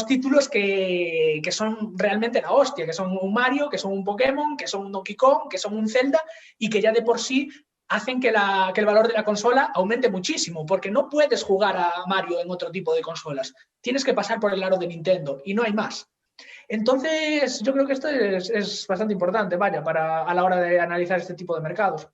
títulos que son realmente la hostia, que son un Mario, que son un Pokémon, que son un Donkey Kong, que son un Zelda, y que ya de por sí hacen que el valor de la consola aumente muchísimo, porque no puedes jugar a Mario en otro tipo de consolas. Tienes que pasar por el aro de Nintendo y no hay más. Entonces, yo creo que esto es bastante importante, vaya, a la hora de analizar este tipo de mercados.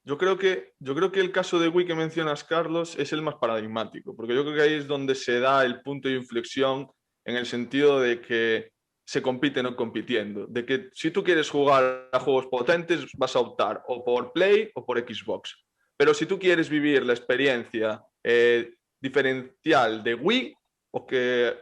Yo creo que el caso de Wii que mencionas, Carlos, es el más paradigmático, porque yo creo que ahí es donde se da el punto de inflexión en el sentido de que se compite no compitiendo, de que si tú quieres jugar a juegos potentes vas a optar o por Play o por Xbox, pero si tú quieres vivir la experiencia diferencial de Wii o que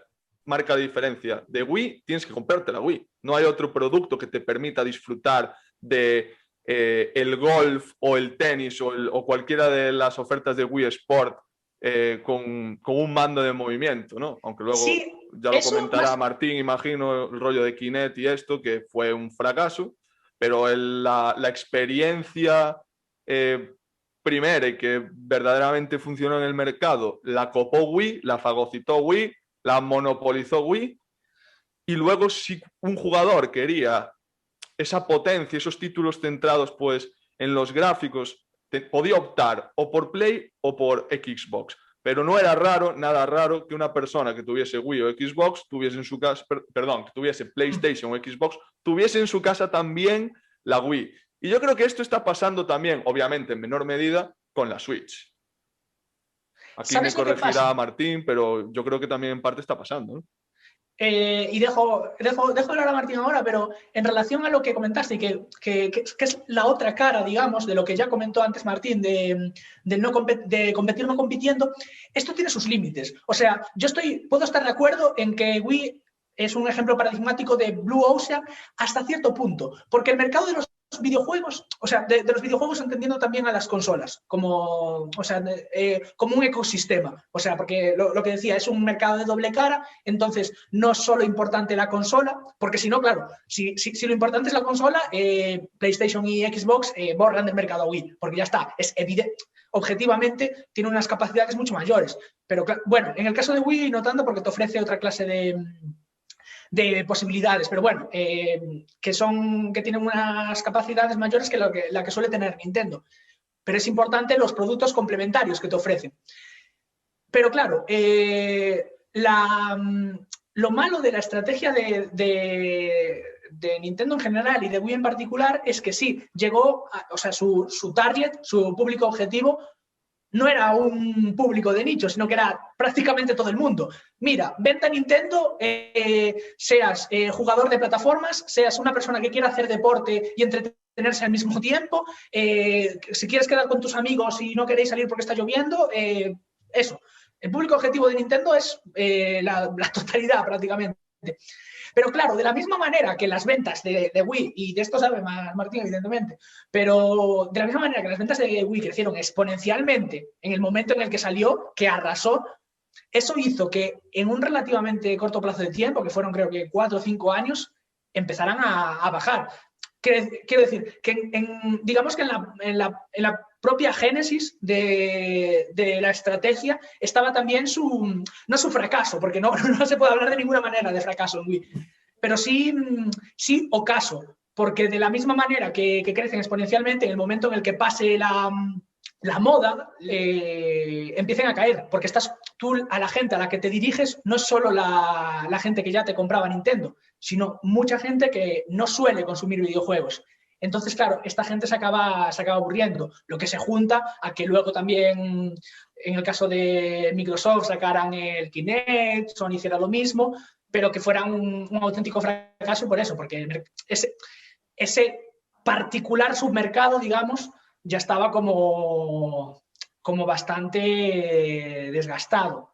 marca la diferencia de Wii, tienes que comprarte la Wii. No hay otro producto que te permita disfrutar de el golf o el tenis o cualquiera de las ofertas de Wii Sport con un mando de movimiento, ¿no? Aunque luego sí, ya lo comentará Martín, imagino, el rollo de Kinect y esto, que fue un fracaso, pero la experiencia primera y que verdaderamente funcionó en el mercado, la copó Wii, la fagocitó Wii, la monopolizó Wii, y luego si un jugador quería esa potencia, esos títulos centrados pues en los gráficos, podía optar o por Play o por Xbox, pero no era nada raro que una persona que tuviese Wii o Xbox tuviese en su casa, que tuviese PlayStation o Xbox, tuviese en su casa también la Wii. Y yo creo que esto está pasando también, obviamente en menor medida, con la Switch. Aquí me corregirá Martín, pero yo creo que también en parte está pasando, ¿no? Y dejo hablar a Martín ahora, pero en relación a lo que comentaste, que es la otra cara, digamos, de lo que ya comentó antes Martín, de competir no compitiendo, esto tiene sus límites. O sea, puedo estar de acuerdo en que Wii es un ejemplo paradigmático de Blue Ocean hasta cierto punto, porque el mercado de los videojuegos, o sea, de los videojuegos entendiendo también a las consolas, como un ecosistema, o sea, porque lo que decía, es un mercado de doble cara, entonces no es solo importante la consola, porque si no, claro, si lo importante es la consola, PlayStation y Xbox borran del mercado Wii, porque ya está, es evidente. objetivamente tiene unas capacidades mucho mayores. Pero bueno, en el caso de Wii no tanto porque te ofrece otra clase de posibilidades, pero bueno, que tienen unas capacidades mayores que la que suele tener Nintendo. Pero es importante los productos complementarios que te ofrecen. Pero claro, lo malo de la estrategia de Nintendo en general y de Wii en particular es que sí, llegó, o sea, su target, su público objetivo, no era un público de nicho, sino que era prácticamente todo el mundo. Mira, vente a Nintendo, seas jugador de plataformas, seas una persona que quiera hacer deporte y entretenerse al mismo tiempo, si quieres quedar con tus amigos y no queréis salir porque está lloviendo, eso. El público objetivo de Nintendo es la totalidad prácticamente. Pero claro, de la misma manera que las ventas de Wii, y de esto sabe Martín evidentemente, pero de la misma manera que las ventas de Wii crecieron exponencialmente en el momento en el que salió, que arrasó, eso hizo que en un relativamente corto plazo de tiempo, que fueron creo que 4 o 5 años, empezaran a bajar. Quiero decir, que digamos que en la propia génesis de la estrategia estaba también no su fracaso, porque no se puede hablar de ninguna manera de fracaso en Wii, pero sí ocaso, porque de la misma manera que crecen exponencialmente, en el momento en el que pase la moda, empiecen a caer, porque tú a la gente a la que te diriges no es solo la gente que ya te compraba Nintendo, sino mucha gente que no suele consumir videojuegos. Entonces, claro, esta gente se acaba aburriendo, lo que se junta a que luego también, en el caso de Microsoft, sacaran el Kinect, Sony hiciera lo mismo, pero que fuera un auténtico fracaso por eso, porque ese particular submercado, digamos, ya estaba como bastante desgastado.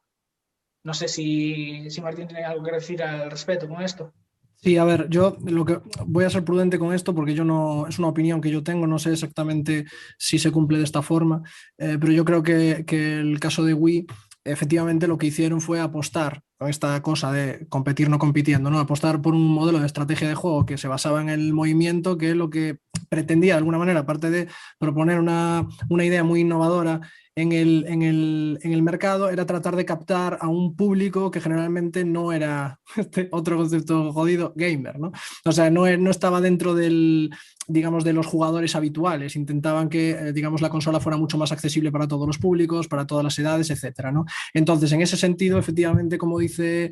No sé si Martín tiene algo que decir al respecto con esto. Sí, a ver, yo voy a ser prudente con esto porque es una opinión que yo tengo, no sé exactamente si se cumple de esta forma, pero yo creo que el caso de Wii, efectivamente lo que hicieron fue apostar con esta cosa de competir no compitiendo, ¿no? Apostar por un modelo de estrategia de juego que se basaba en el movimiento, que es lo que pretendía de alguna manera, aparte de proponer una idea muy innovadora en el mercado, era tratar de captar a un público que generalmente no era otro concepto jodido, gamer, ¿no? O sea, no estaba dentro digamos, de los jugadores habituales. Intentaban que, digamos, la consola fuera mucho más accesible para todos los públicos, para todas las edades, etcétera, ¿no? Entonces, en ese sentido, efectivamente, como dice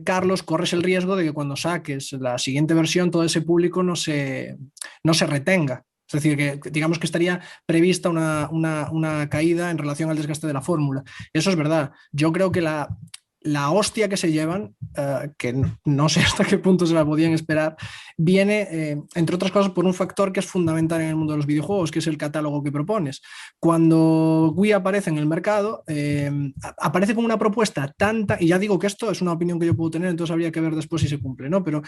Carlos, corres el riesgo de que cuando saques la siguiente versión, todo ese público no se retenga. Es decir, que digamos que estaría prevista una caída en relación al desgaste de la fórmula. Eso es verdad. Yo creo que la hostia que se llevan, que no sé hasta qué punto se la podían esperar, viene, entre otras cosas, por un factor que es fundamental en el mundo de los videojuegos, que es el catálogo que propones. Cuando Wii aparece en el mercado, aparece con una propuesta tanta, y ya digo que esto es una opinión que yo puedo tener, entonces habría que ver después si se cumple, ¿no? Pero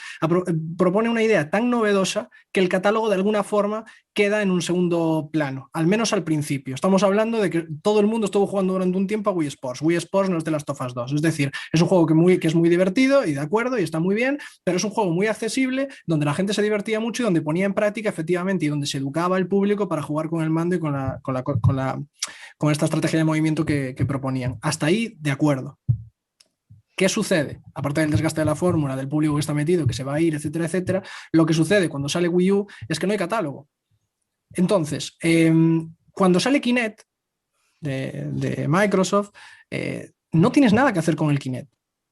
propone una idea tan novedosa que el catálogo de alguna forma queda en un segundo plano, al menos al principio. Estamos hablando de que todo el mundo estuvo jugando durante un tiempo a Wii Sports. Wii Sports no es de Last of Us 2, es decir, es un juego que es muy divertido y de acuerdo y está muy bien, pero es un juego muy accesible donde la gente se divertía mucho y donde ponía en práctica efectivamente y donde se educaba el público para jugar con el mando y con esta estrategia de movimiento que proponían. Hasta ahí, de acuerdo. ¿Qué sucede? Aparte del desgaste de la fórmula, del público que está metido, que se va a ir, etcétera, etcétera, lo que sucede cuando sale Wii U es que no hay catálogo. Entonces, cuando sale Kinect de Microsoft, no tienes nada que hacer con el Kinect.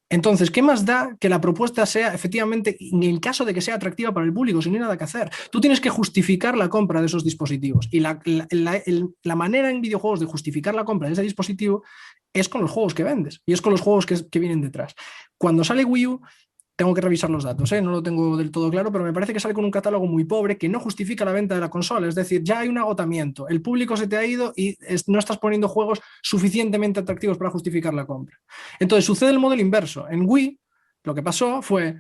Entonces, ¿qué más da que la propuesta sea efectivamente, en el caso de que sea atractiva para el público, si no hay nada que hacer? Tú tienes que justificar la compra de esos dispositivos y la manera en videojuegos de justificar la compra de ese dispositivo es con los juegos que vendes y es con los juegos que vienen detrás. Cuando sale Wii U, tengo que revisar los datos, no lo tengo del todo claro, pero me parece que sale con un catálogo muy pobre que no justifica la venta de la consola. Es decir, ya hay un agotamiento, el público se te ha ido y no estás poniendo juegos suficientemente atractivos para justificar la compra. Entonces sucede el modelo inverso. En Wii lo que pasó fue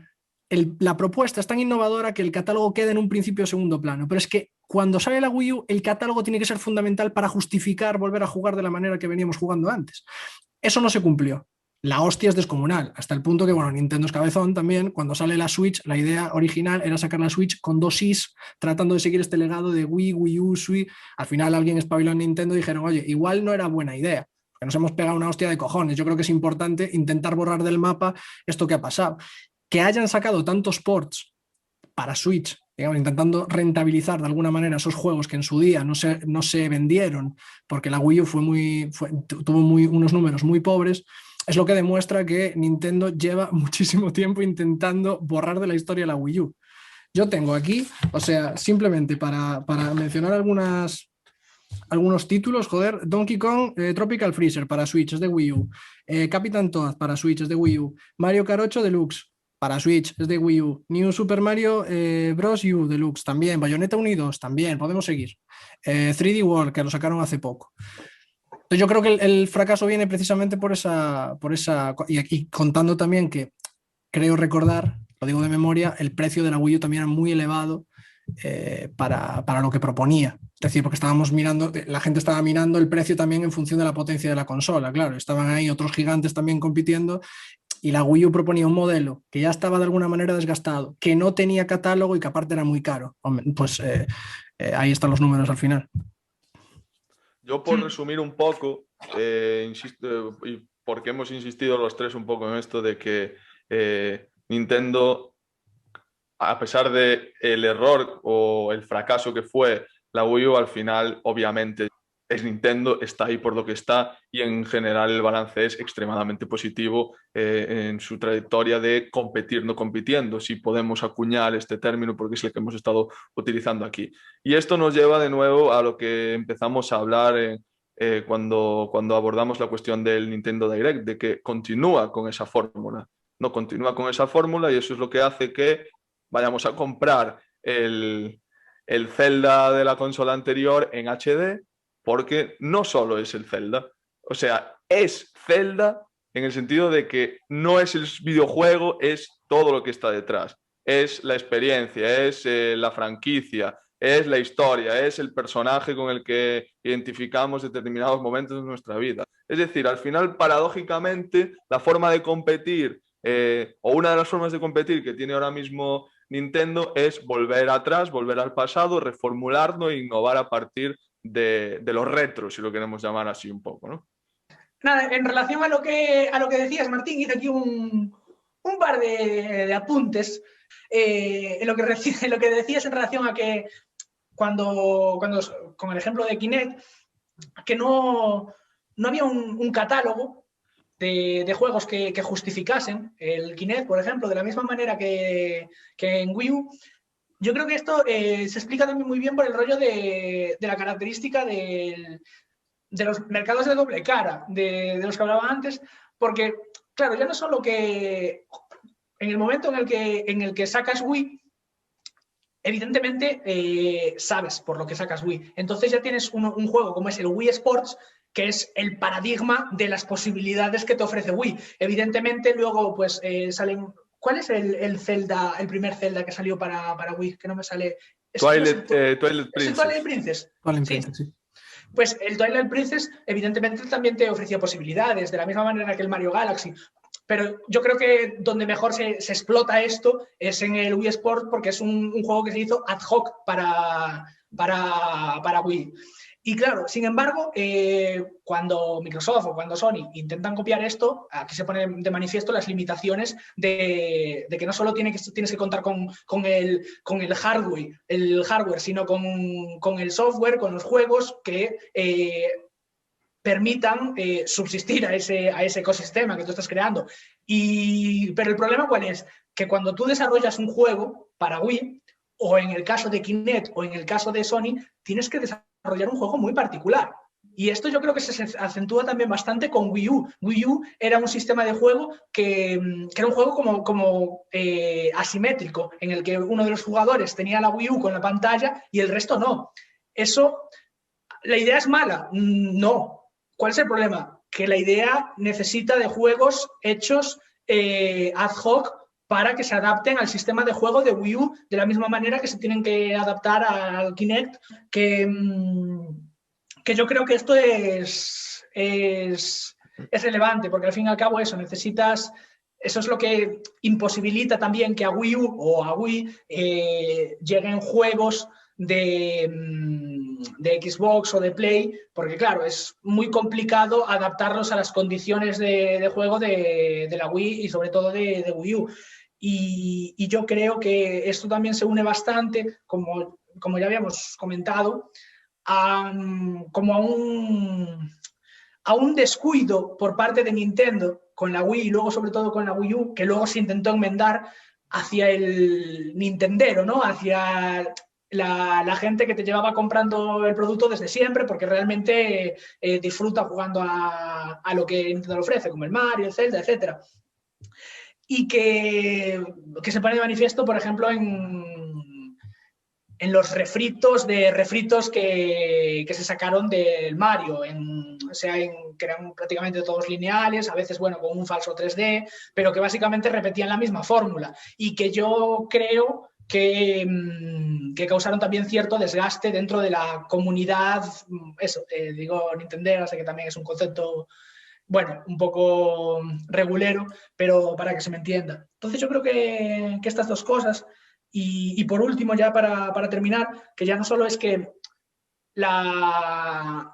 la propuesta es tan innovadora que el catálogo queda en un principio o segundo plano, pero es que cuando sale la Wii U el catálogo tiene que ser fundamental para justificar volver a jugar de la manera que veníamos jugando antes. Eso no se cumplió. la hostia es descomunal, hasta el punto que, bueno, Nintendo es cabezón también. Cuando sale la Switch, la idea original era sacar la Switch con 2 Is, tratando de seguir este legado de Wii, Wii U, Switch. Al final alguien espabiló en Nintendo y dijeron, oye, igual no era buena idea, porque nos hemos pegado una hostia de cojones. Yo creo que es importante intentar borrar del mapa esto que ha pasado. Que hayan sacado tantos ports para Switch, digamos, intentando rentabilizar de alguna manera esos juegos que en su día no se vendieron, porque la Wii U tuvo unos números muy pobres, es lo que demuestra que Nintendo lleva muchísimo tiempo intentando borrar de la historia la Wii U. Yo tengo aquí, o sea, simplemente para mencionar algunos títulos, joder, Donkey Kong Tropical Freezer para Switch, es de Wii U. Captain Toad para Switch, es de Wii U. Mario Kart 8 Deluxe para Switch, es de Wii U. New Super Mario Bros. U Deluxe también. Bayonetta 1 y 2 también, podemos seguir. 3D World, que lo sacaron hace poco. Entonces yo creo que el fracaso viene precisamente por esa y aquí contando también que creo recordar, lo digo de memoria, el precio de la Wii U también era muy elevado para lo que proponía. Es decir, porque la gente estaba mirando el precio también en función de la potencia de la consola, claro, estaban ahí otros gigantes también compitiendo y la Wii U proponía un modelo que ya estaba de alguna manera desgastado, que no tenía catálogo y que aparte era muy caro. Hombre, pues ahí están los números al final. Yo por resumir un poco, insisto, y porque hemos insistido los tres un poco en esto de que Nintendo, a pesar de el error o el fracaso que fue la Wii U, al final obviamente es Nintendo, está ahí por lo que está y en general el balance es extremadamente positivo en su trayectoria de competir no compitiendo, si podemos acuñar este término porque es el que hemos estado utilizando aquí. Y esto nos lleva de nuevo a lo que empezamos a hablar cuando abordamos la cuestión del Nintendo Direct, de que continúa con esa fórmula. No continúa con esa fórmula y eso es lo que hace que vayamos a comprar el Zelda de la consola anterior en HD, porque no solo es el Zelda, o sea, es Zelda en el sentido de que no es el videojuego, es todo lo que está detrás. Es la experiencia, es la franquicia, es la historia, es el personaje con el que identificamos determinados momentos de nuestra vida. Es decir, al final, paradójicamente, la forma de competir, o una de las formas de competir que tiene ahora mismo Nintendo es volver atrás, volver al pasado, reformularlo e innovar a partir de los retros, si lo queremos llamar así un poco, ¿no? Nada, en relación a lo que decías, Martín, hice aquí un par de apuntes en lo que decías en relación a que cuando con el ejemplo de Kinect, que no había un catálogo de juegos que justificasen el Kinect, por ejemplo, de la misma manera que en Wii U. Yo creo que esto se explica también muy bien por el rollo de la característica de los mercados de doble cara, de los que hablaba antes, porque, claro, ya no solo que en el momento en el que sacas Wii, evidentemente sabes por lo que sacas Wii. Entonces ya tienes un juego como es el Wii Sports, que es el paradigma de las posibilidades que te ofrece Wii. Evidentemente luego pues salen... ¿Cuál es el Zelda, el primer Zelda que salió para Wii? Que no me sale... Twilight Princess. ¿Es el Twilight Princess? Twilight Princess, sí. Pues el Twilight Princess evidentemente también te ofrecía posibilidades, de la misma manera que el Mario Galaxy. Pero yo creo que donde mejor se explota esto es en el Wii Sport, porque es un juego que se hizo ad hoc para Wii. Y claro, sin embargo, cuando Microsoft o cuando Sony intentan copiar esto, aquí se ponen de manifiesto las limitaciones de que no solo tienes que contar con el hardware, sino con el software, con los juegos que permitan subsistir a ese ecosistema que tú estás creando. Pero el problema ¿cuál es? Que cuando tú desarrollas un juego para Wii, o en el caso de Kinect o en el caso de Sony, tienes que desarrollar un juego muy particular. Y esto yo creo que se acentúa también bastante con Wii U. Wii U era un sistema de juego que era un juego como asimétrico, en el que uno de los jugadores tenía la Wii U con la pantalla y el resto no. Eso, ¿la idea es mala? No. ¿Cuál es el problema? Que la idea necesita de juegos hechos ad hoc para que se adapten al sistema de juego de Wii U de la misma manera que se tienen que adaptar al Kinect, que yo creo que esto es es relevante, porque al fin y al cabo eso es lo que imposibilita también que a Wii U o a Wii lleguen juegos de Xbox o de Play, porque claro, es muy complicado adaptarlos a las condiciones de juego de la Wii y sobre todo de Wii U. Y yo creo que esto también se une bastante, como ya habíamos comentado, como a un descuido por parte de Nintendo con la Wii y luego sobre todo con la Wii U, que luego se intentó enmendar hacia el Nintendero, ¿no? Hacia la gente que te llevaba comprando el producto desde siempre porque realmente disfruta jugando a lo que Nintendo le ofrece, como el Mario, el Zelda, etc. Y que se pone de manifiesto, por ejemplo, en los refritos que se sacaron del Mario, que eran prácticamente todos lineales, a veces, bueno, con un falso 3D, pero que básicamente repetían la misma fórmula y que yo creo que causaron también cierto desgaste dentro de la comunidad, digo Nintendera, sé que también es un concepto, bueno, un poco regulero, pero para que se me entienda. Entonces yo creo que estas dos cosas, y por último, ya para terminar, que ya no solo es que la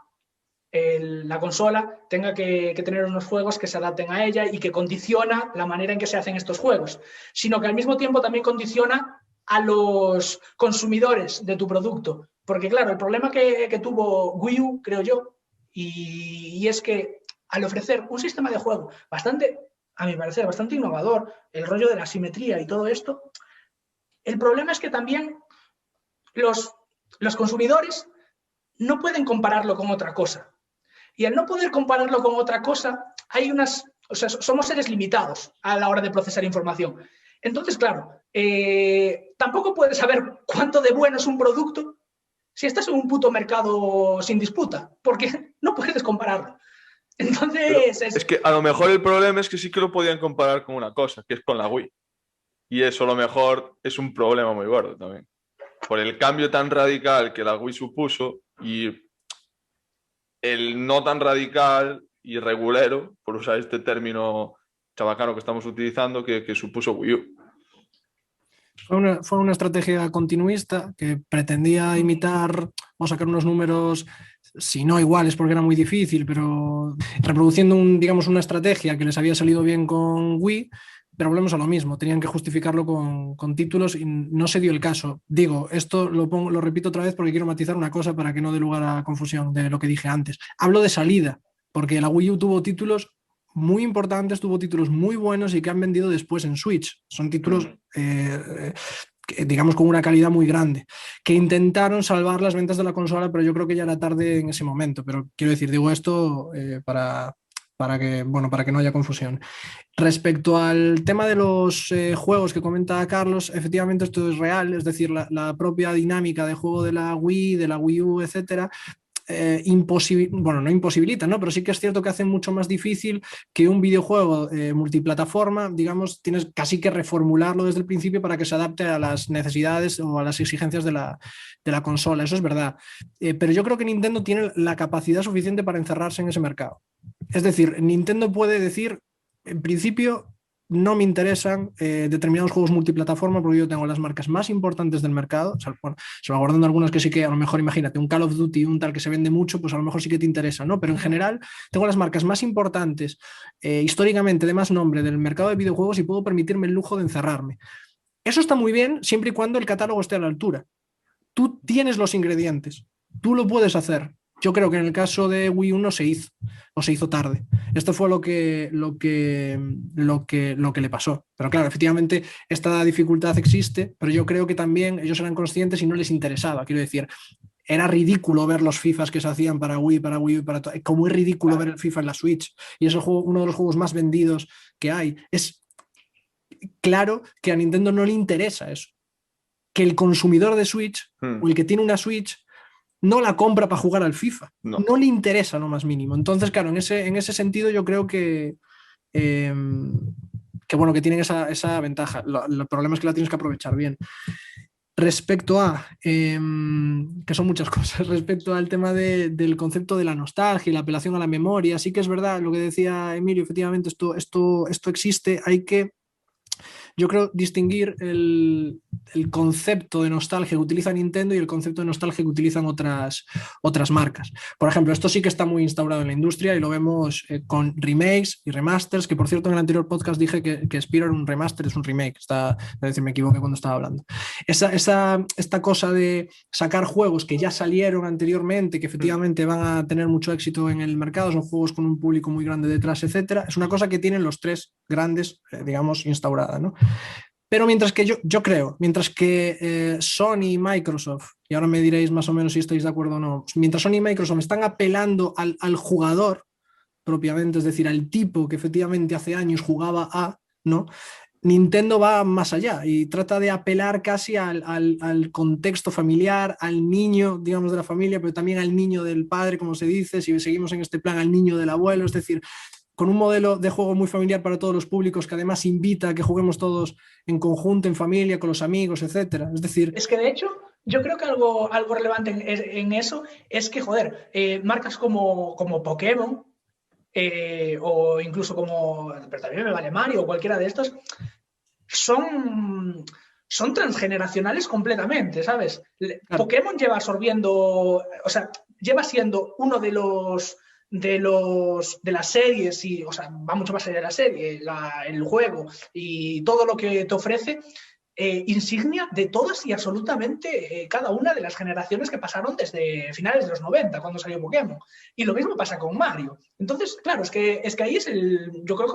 consola tenga que tener unos juegos que se adapten a ella y que condiciona la manera en que se hacen estos juegos, sino que al mismo tiempo también condiciona a los consumidores de tu producto. Porque claro, el problema que tuvo Wii U, creo yo, y es que al ofrecer un sistema de juego bastante, a mi parecer, bastante innovador, el rollo de la simetría y todo esto, el problema es que también los consumidores no pueden compararlo con otra cosa. Y al no poder compararlo con otra cosa, somos seres limitados a la hora de procesar información. Entonces, claro, tampoco puedes saber cuánto de bueno es un producto si estás en un puto mercado sin disputa, porque no puedes compararlo. Entonces... Es que a lo mejor el problema es que sí que lo podían comparar con una cosa, que es con la Wii. Y eso a lo mejor es un problema muy gordo también. Por el cambio tan radical que la Wii supuso y el no tan radical y regulero, por usar este término chabacano que estamos utilizando, que supuso Wii U. Fue una estrategia continuista que pretendía imitar o sacar unos números, si no iguales porque era muy difícil, pero reproduciendo una estrategia que les había salido bien con Wii, pero volvemos a lo mismo, tenían que justificarlo con títulos y no se dio el caso. Digo, esto lo repito otra vez porque quiero matizar una cosa para que no dé lugar a confusión de lo que dije antes. Hablo de salida, porque la Wii U tuvo títulos muy importantes, tuvo títulos muy buenos y que han vendido después en Switch. Son títulos, digamos, con una calidad muy grande, que intentaron salvar las ventas de la consola, pero yo creo que ya era tarde en ese momento. Pero quiero decir, digo esto para que no haya confusión. Respecto al tema de los juegos que comenta Carlos, efectivamente esto es real, es decir, la propia dinámica de juego de la Wii, de la Wii U, etcétera, no imposibilita, ¿no? Pero sí que es cierto que hace mucho más difícil que un videojuego multiplataforma, digamos, tienes casi que reformularlo desde el principio para que se adapte a las necesidades o a las exigencias de la consola, eso es verdad. Pero yo creo que Nintendo tiene la capacidad suficiente para encerrarse en ese mercado. Es decir, Nintendo puede decir, en principio, no me interesan determinados juegos multiplataforma porque yo tengo las marcas más importantes del mercado, o sea, bueno, salvaguardando algunas que sí que a lo mejor, imagínate, un Call of Duty, un tal que se vende mucho, pues a lo mejor sí que te interesa, ¿no? Pero en general tengo las marcas más importantes históricamente de más nombre del mercado de videojuegos y puedo permitirme el lujo de encerrarme. Eso está muy bien siempre y cuando el catálogo esté a la altura. Tú tienes los ingredientes, tú lo puedes hacer. Yo creo que en el caso de Wii U no se hizo, o se hizo tarde. Esto fue lo que le pasó. Pero claro, efectivamente, esta dificultad existe, pero yo creo que también ellos eran conscientes y no les interesaba. Quiero decir, era ridículo ver los FIFAs que se hacían para Wii, para Wii U, para todo. Como es ridículo ver el FIFA en la Switch. Y es uno de los juegos más vendidos que hay. Es claro que a Nintendo no le interesa eso. Que el consumidor de Switch o el que tiene una Switch no la compra para jugar al FIFA. No le interesa lo más mínimo. Entonces, claro, en ese sentido yo creo que tienen esa ventaja. El problema es que la tienes que aprovechar bien. respecto a, que son muchas cosas, respecto al tema del concepto de la nostalgia y la apelación a la memoria, sí que es verdad lo que decía Emilio, efectivamente esto existe, hay que, yo creo, distinguir el concepto de nostalgia que utiliza Nintendo y el concepto de nostalgia que utilizan otras marcas. Por ejemplo, esto sí que está muy instaurado en la industria y lo vemos con remakes y remasters, que por cierto en el anterior podcast dije que Spyro era un remaster, es un remake, es decir, me equivoqué cuando estaba hablando. Esta cosa de sacar juegos que ya salieron anteriormente, que efectivamente van a tener mucho éxito en el mercado, son juegos con un público muy grande detrás, etcétera, es una cosa que tienen los tres grandes, digamos, instaurada, ¿no? Pero mientras que yo creo, mientras que Sony y Microsoft, y ahora me diréis más o menos si estáis de acuerdo o no, mientras Sony y Microsoft están apelando al jugador propiamente, es decir, al tipo que efectivamente hace años jugaba a, ¿no? Nintendo va más allá y trata de apelar casi al contexto familiar, al niño, digamos, de la familia, pero también al niño del padre, como se dice, si seguimos en este plan, al niño del abuelo, es decir, con un modelo de juego muy familiar para todos los públicos que además invita a que juguemos todos en conjunto, en familia, con los amigos, etcétera. Es decir... Es que de hecho, yo creo que algo relevante en eso es que, joder, marcas como Pokémon, o incluso como, pero también me vale Mario o cualquiera de estos, son transgeneracionales completamente, ¿sabes? Claro. Pokémon lleva absorbiendo, o sea, lleva siendo uno de las series, y, o sea, va mucho más allá de la serie, el juego y todo lo que te ofrece, insignia de todas y absolutamente cada una de las generaciones que pasaron desde finales de los 90, cuando salió Pokémon. Y lo mismo pasa con Mario. Entonces, claro, es que ahí yo creo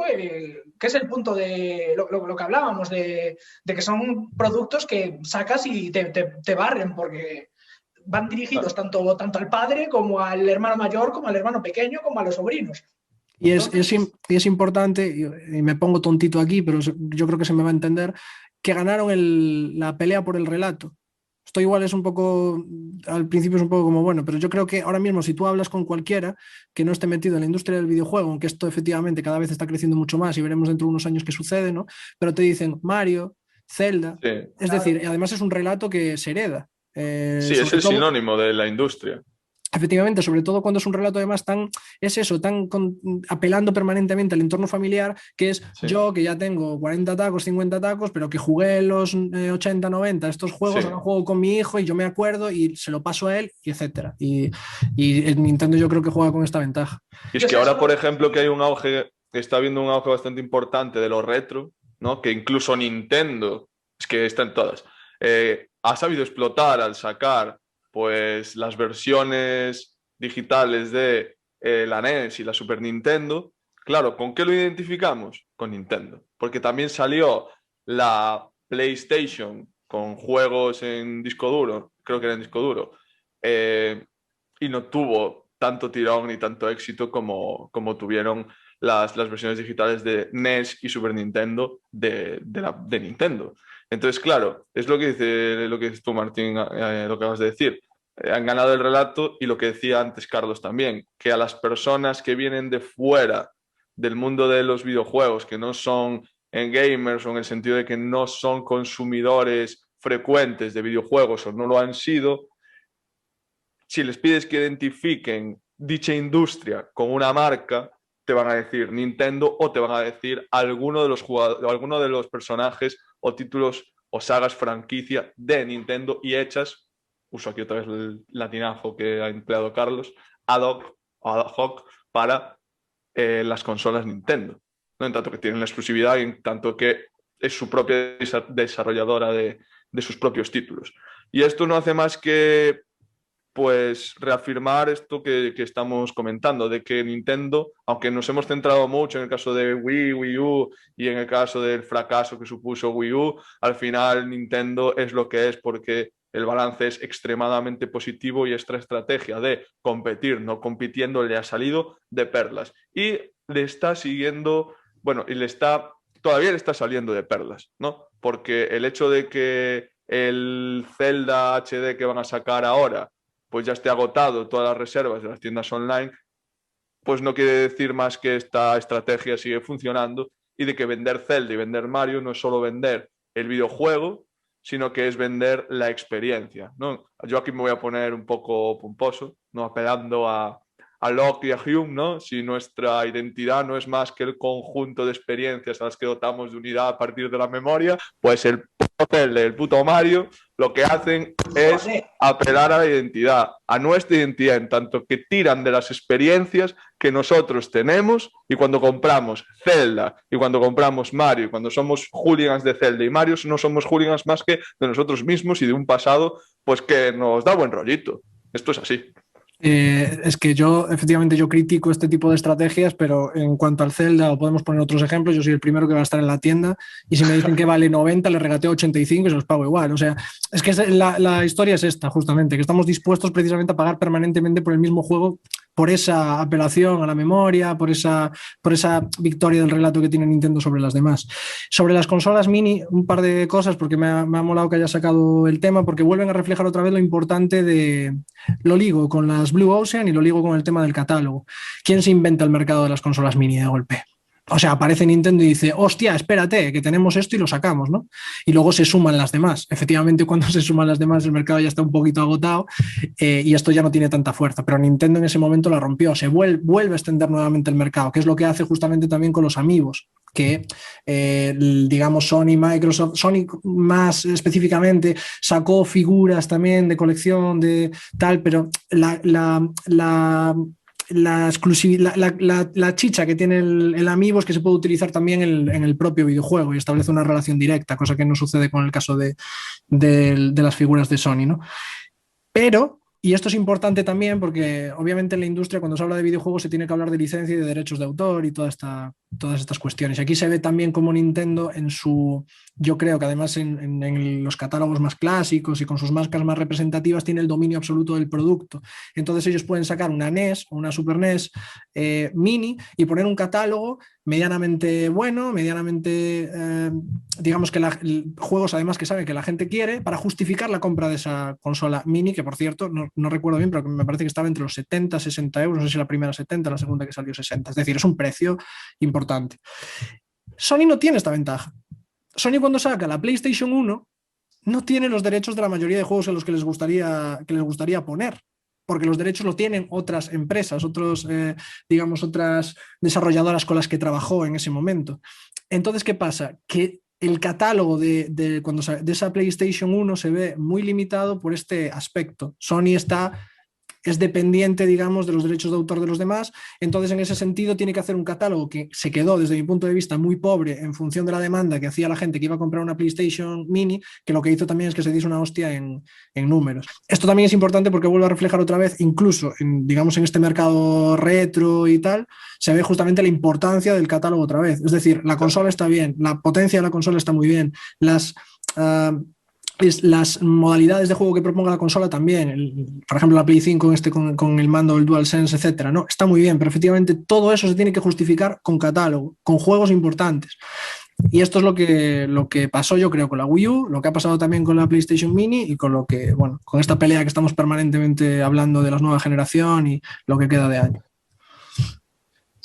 que es el punto de lo que hablábamos, de que son productos que sacas y te barren, porque van dirigidos tanto al padre como al hermano mayor, como al hermano pequeño, como a los sobrinos. Y Entonces, es importante, y me pongo tontito aquí, pero yo creo que se me va a entender, que ganaron la pelea por el relato. Esto igual es un poco, al principio es un poco como, bueno, pero yo creo que ahora mismo si tú hablas con cualquiera que no esté metido en la industria del videojuego, aunque esto efectivamente cada vez está creciendo mucho más y veremos dentro de unos años qué sucede, ¿no? Pero te dicen Mario, Zelda, Sí, es decir, además es un relato que se hereda. sí, es Sobre el todo, sinónimo de la industria. efectivamente, sobre todo cuando es un relato además es eso, apelando permanentemente al entorno familiar, que es Sí, yo que ya tengo 40 tacos, 50 tacos, pero que jugué los 80, 90 estos juegos, ahora sí. juego con mi hijo y yo me acuerdo y se lo paso a él, y etcétera. Y el Nintendo yo creo que juega con esta ventaja. Y yo es que sé, ahora, por solo, ejemplo, que hay un auge, que está habiendo un auge bastante importante de lo retro, ¿no? Que incluso Nintendo, es que está en todas, ha sabido explotar al sacar pues las versiones digitales de la NES y la Super Nintendo. Claro, ¿con qué lo identificamos? Con Nintendo. Porque también salió la PlayStation con juegos en disco duro, creo que era en disco duro, y no tuvo tanto tirón ni tanto éxito como tuvieron las versiones digitales de NES y Super Nintendo de Nintendo. Entonces, claro, es lo que dices tú, Martín, lo que acabas de decir. Han ganado el relato y lo que decía antes Carlos también, que a las personas que vienen de fuera del mundo de los videojuegos, que no son en gamers o en el sentido de que no son consumidores frecuentes de videojuegos o no lo han sido, si les pides que identifiquen dicha industria con una marca, te van a decir Nintendo o te van a decir alguno de los personajes o títulos o sagas franquicia de Nintendo y hechas, uso aquí otra vez el latinazo que ha empleado Carlos, ad hoc para las consolas Nintendo. ¿No? En tanto que tienen la exclusividad y en tanto que es su propia desarrolladora de sus propios títulos. Y esto no hace más que pues reafirmar esto que estamos comentando, de que Nintendo, aunque nos hemos centrado mucho en el caso de Wii U y en el caso del fracaso que supuso Wii U, al final Nintendo es lo que es porque el balance es extremadamente positivo y esta estrategia de competir, no compitiendo, le ha salido de perlas. Y le está siguiendo, bueno, todavía le está saliendo de perlas, ¿no? Porque el hecho de que el Zelda HD que van a sacar ahora pues ya esté agotado todas las reservas de las tiendas online, pues no quiere decir más que esta estrategia sigue funcionando y de que vender Zelda y vender Mario no es solo vender el videojuego, sino que es vender la experiencia, ¿no? Yo aquí me voy a poner un poco pomposo, ¿no? Apelando a Locke y a Hume, ¿no? Si nuestra identidad no es más que el conjunto de experiencias a las que dotamos de unidad a partir de la memoria, pues el puto Zelda y el puto Mario lo que hacen es apelar a la identidad, a nuestra identidad, en tanto que tiran de las experiencias que nosotros tenemos, y cuando compramos Zelda y cuando compramos Mario y cuando somos hooligans de Zelda y Mario, no somos hooligans más que de nosotros mismos y de un pasado pues que nos da buen rollito. Esto es así. Es que efectivamente, yo critico este tipo de estrategias, pero en cuanto al Zelda, o podemos poner otros ejemplos, yo soy el primero que va a estar en la tienda y si me dicen que vale 90, le regateo 85 y se los pago igual. O sea, es que la historia es esta, justamente, que estamos dispuestos precisamente a pagar permanentemente por el mismo juego, por esa apelación a la memoria, por esa victoria del relato que tiene Nintendo sobre las demás. Sobre las consolas mini, un par de cosas, porque me ha molado que haya sacado el tema, porque vuelven a reflejar otra vez lo importante de... Lo ligo con las Blue Ocean y lo ligo con el tema del catálogo. ¿Quién se inventa el mercado de las consolas mini de golpe? O sea, aparece Nintendo y dice, hostia, espérate, que tenemos esto y lo sacamos, ¿no? Y luego se suman las demás. Efectivamente, cuando se suman las demás, el mercado ya está un poquito agotado y esto ya no tiene tanta fuerza. Pero Nintendo en ese momento la rompió, se vuelve a extender nuevamente el mercado, que es lo que hace justamente también con los amigos, que digamos Sony, Microsoft, Sony más específicamente sacó figuras también de colección de tal, pero la chicha que tiene el amiibo es que se puede utilizar también en el propio videojuego y establece una relación directa, cosa que no sucede con el caso de las figuras de Sony, ¿no? Pero, y esto es importante también porque obviamente en la industria cuando se habla de videojuegos se tiene que hablar de licencia y de derechos de autor y todas estas cuestiones. Y aquí se ve también como Nintendo yo creo que además en los catálogos más clásicos y con sus marcas más representativas tiene el dominio absoluto del producto. Entonces ellos pueden sacar una NES o una Super NES mini y poner un catálogo medianamente bueno, medianamente digamos que juegos además que saben que la gente quiere para justificar la compra de esa consola mini, que por cierto no recuerdo bien, pero me parece que estaba entre los 70 60 euros, no sé si la primera 70, la segunda que salió 60, es decir, es un precio importante. Sony no tiene esta ventaja. Sony cuando saca la PlayStation 1 no tiene los derechos de la mayoría de juegos en los que les gustaría poner, porque los derechos lo tienen otras empresas, digamos, otras desarrolladoras con las que trabajó en ese momento. Entonces, ¿qué pasa? Que el catálogo de esa PlayStation 1 se ve muy limitado por este aspecto. Sony es dependiente, digamos, de los derechos de autor de los demás, entonces en ese sentido tiene que hacer un catálogo que se quedó, desde mi punto de vista, muy pobre en función de la demanda que hacía la gente que iba a comprar una PlayStation Mini, que lo que hizo también es que se diese una hostia en números. Esto también es importante porque vuelve a reflejar otra vez, incluso digamos en este mercado retro y tal, se ve justamente la importancia del catálogo otra vez. Es decir, la consola está bien, la potencia de la consola está muy bien, las modalidades de juego que proponga la consola también, por ejemplo la Play 5 con el mando del DualSense, etcétera, ¿no? Está muy bien, pero efectivamente todo eso se tiene que justificar con catálogo, con juegos importantes. Y esto es lo que pasó, yo creo, con la Wii U, lo que ha pasado también con la PlayStation Mini y con con esta pelea que estamos permanentemente hablando de la nueva generación y lo que queda de año.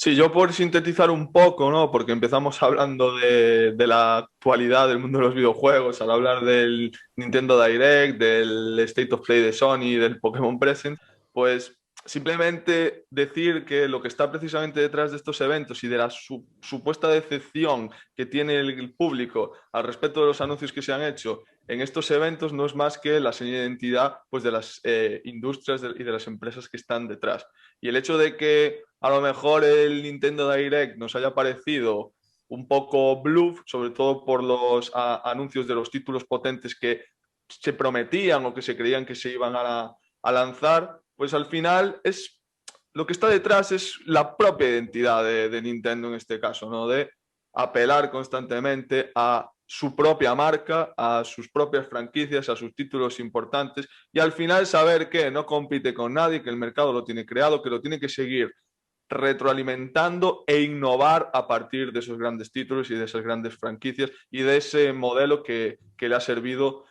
Sí, yo por sintetizar un poco, ¿no? Porque empezamos hablando de la actualidad del mundo de los videojuegos, al hablar del Nintendo Direct, del State of Play de Sony, del Pokémon Present, pues simplemente decir que lo que está precisamente detrás de estos eventos y de la supuesta decepción que tiene el público al respecto de los anuncios que se han hecho en estos eventos no es más que la señal de identidad pues, de las industrias y de las empresas que están detrás. Y el hecho de que a lo mejor el Nintendo Direct nos haya parecido un poco bluff, sobre todo por los anuncios de los títulos potentes que se prometían o que se creían que se iban a lanzar, pues al final lo que está detrás es la propia identidad de Nintendo en este caso, ¿no? De apelar constantemente a su propia marca, a sus propias franquicias, a sus títulos importantes y al final saber que no compite con nadie, que el mercado lo tiene creado, que lo tiene que seguir retroalimentando e innovar a partir de esos grandes títulos y de esas grandes franquicias y de ese modelo que le ha servido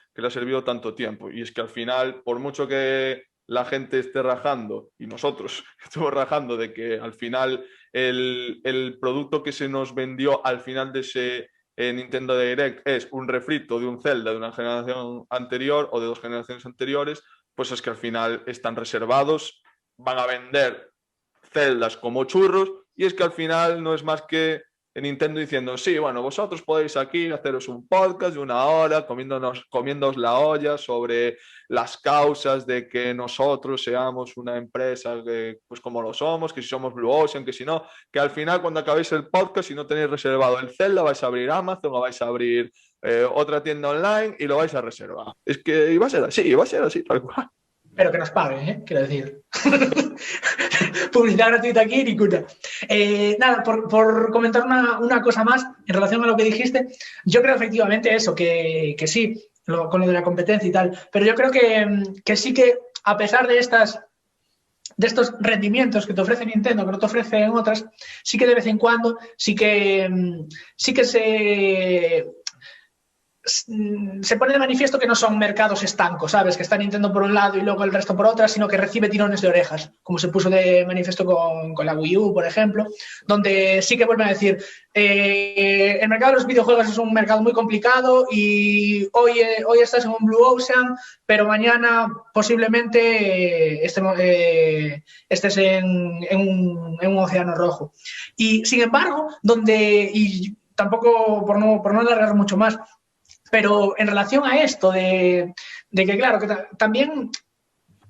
tanto tiempo. Y es que al final, por mucho que la gente esté rajando, y nosotros estamos rajando de que al final el producto que se nos vendió al final de Nintendo Direct es un refrito de un Zelda de una generación anterior o de 2 generaciones anteriores, pues es que al final están reservados, van a vender Zeldas como churros, y es que al final no es más que Nintendo diciendo, sí, bueno, vosotros podéis aquí haceros un podcast de 1 hora comiéndoos la olla sobre las causas de que nosotros seamos una empresa que, pues como lo somos, que si somos Blue Ocean, que si no, que al final cuando acabéis el podcast, si no tenéis reservado el Zelda, vais a abrir Amazon o vais a abrir otra tienda online y lo vais a reservar. Es que iba a ser así, tal cual. Pero que nos paguen, quiero decir. Publicidad gratuita aquí, ninguna. Nada, por comentar una cosa más en relación a lo que dijiste, yo creo efectivamente eso, que sí, con lo de la competencia y tal, pero yo creo que sí que a pesar de estos rendimientos que te ofrece Nintendo, que no te ofrecen otras, sí que de vez en cuando sí que se pone de manifiesto que no son mercados estancos, ¿sabes? Que está Nintendo por un lado y luego el resto por otra, sino que recibe tirones de orejas, como se puso de manifiesto con la Wii U, por ejemplo, donde sí que vuelven a decir, el mercado de los videojuegos es un mercado muy complicado y hoy estás en un Blue Ocean, pero mañana posiblemente estés en un océano rojo. Y sin embargo, y tampoco por no alargar mucho más, pero en relación a esto de que, claro, que también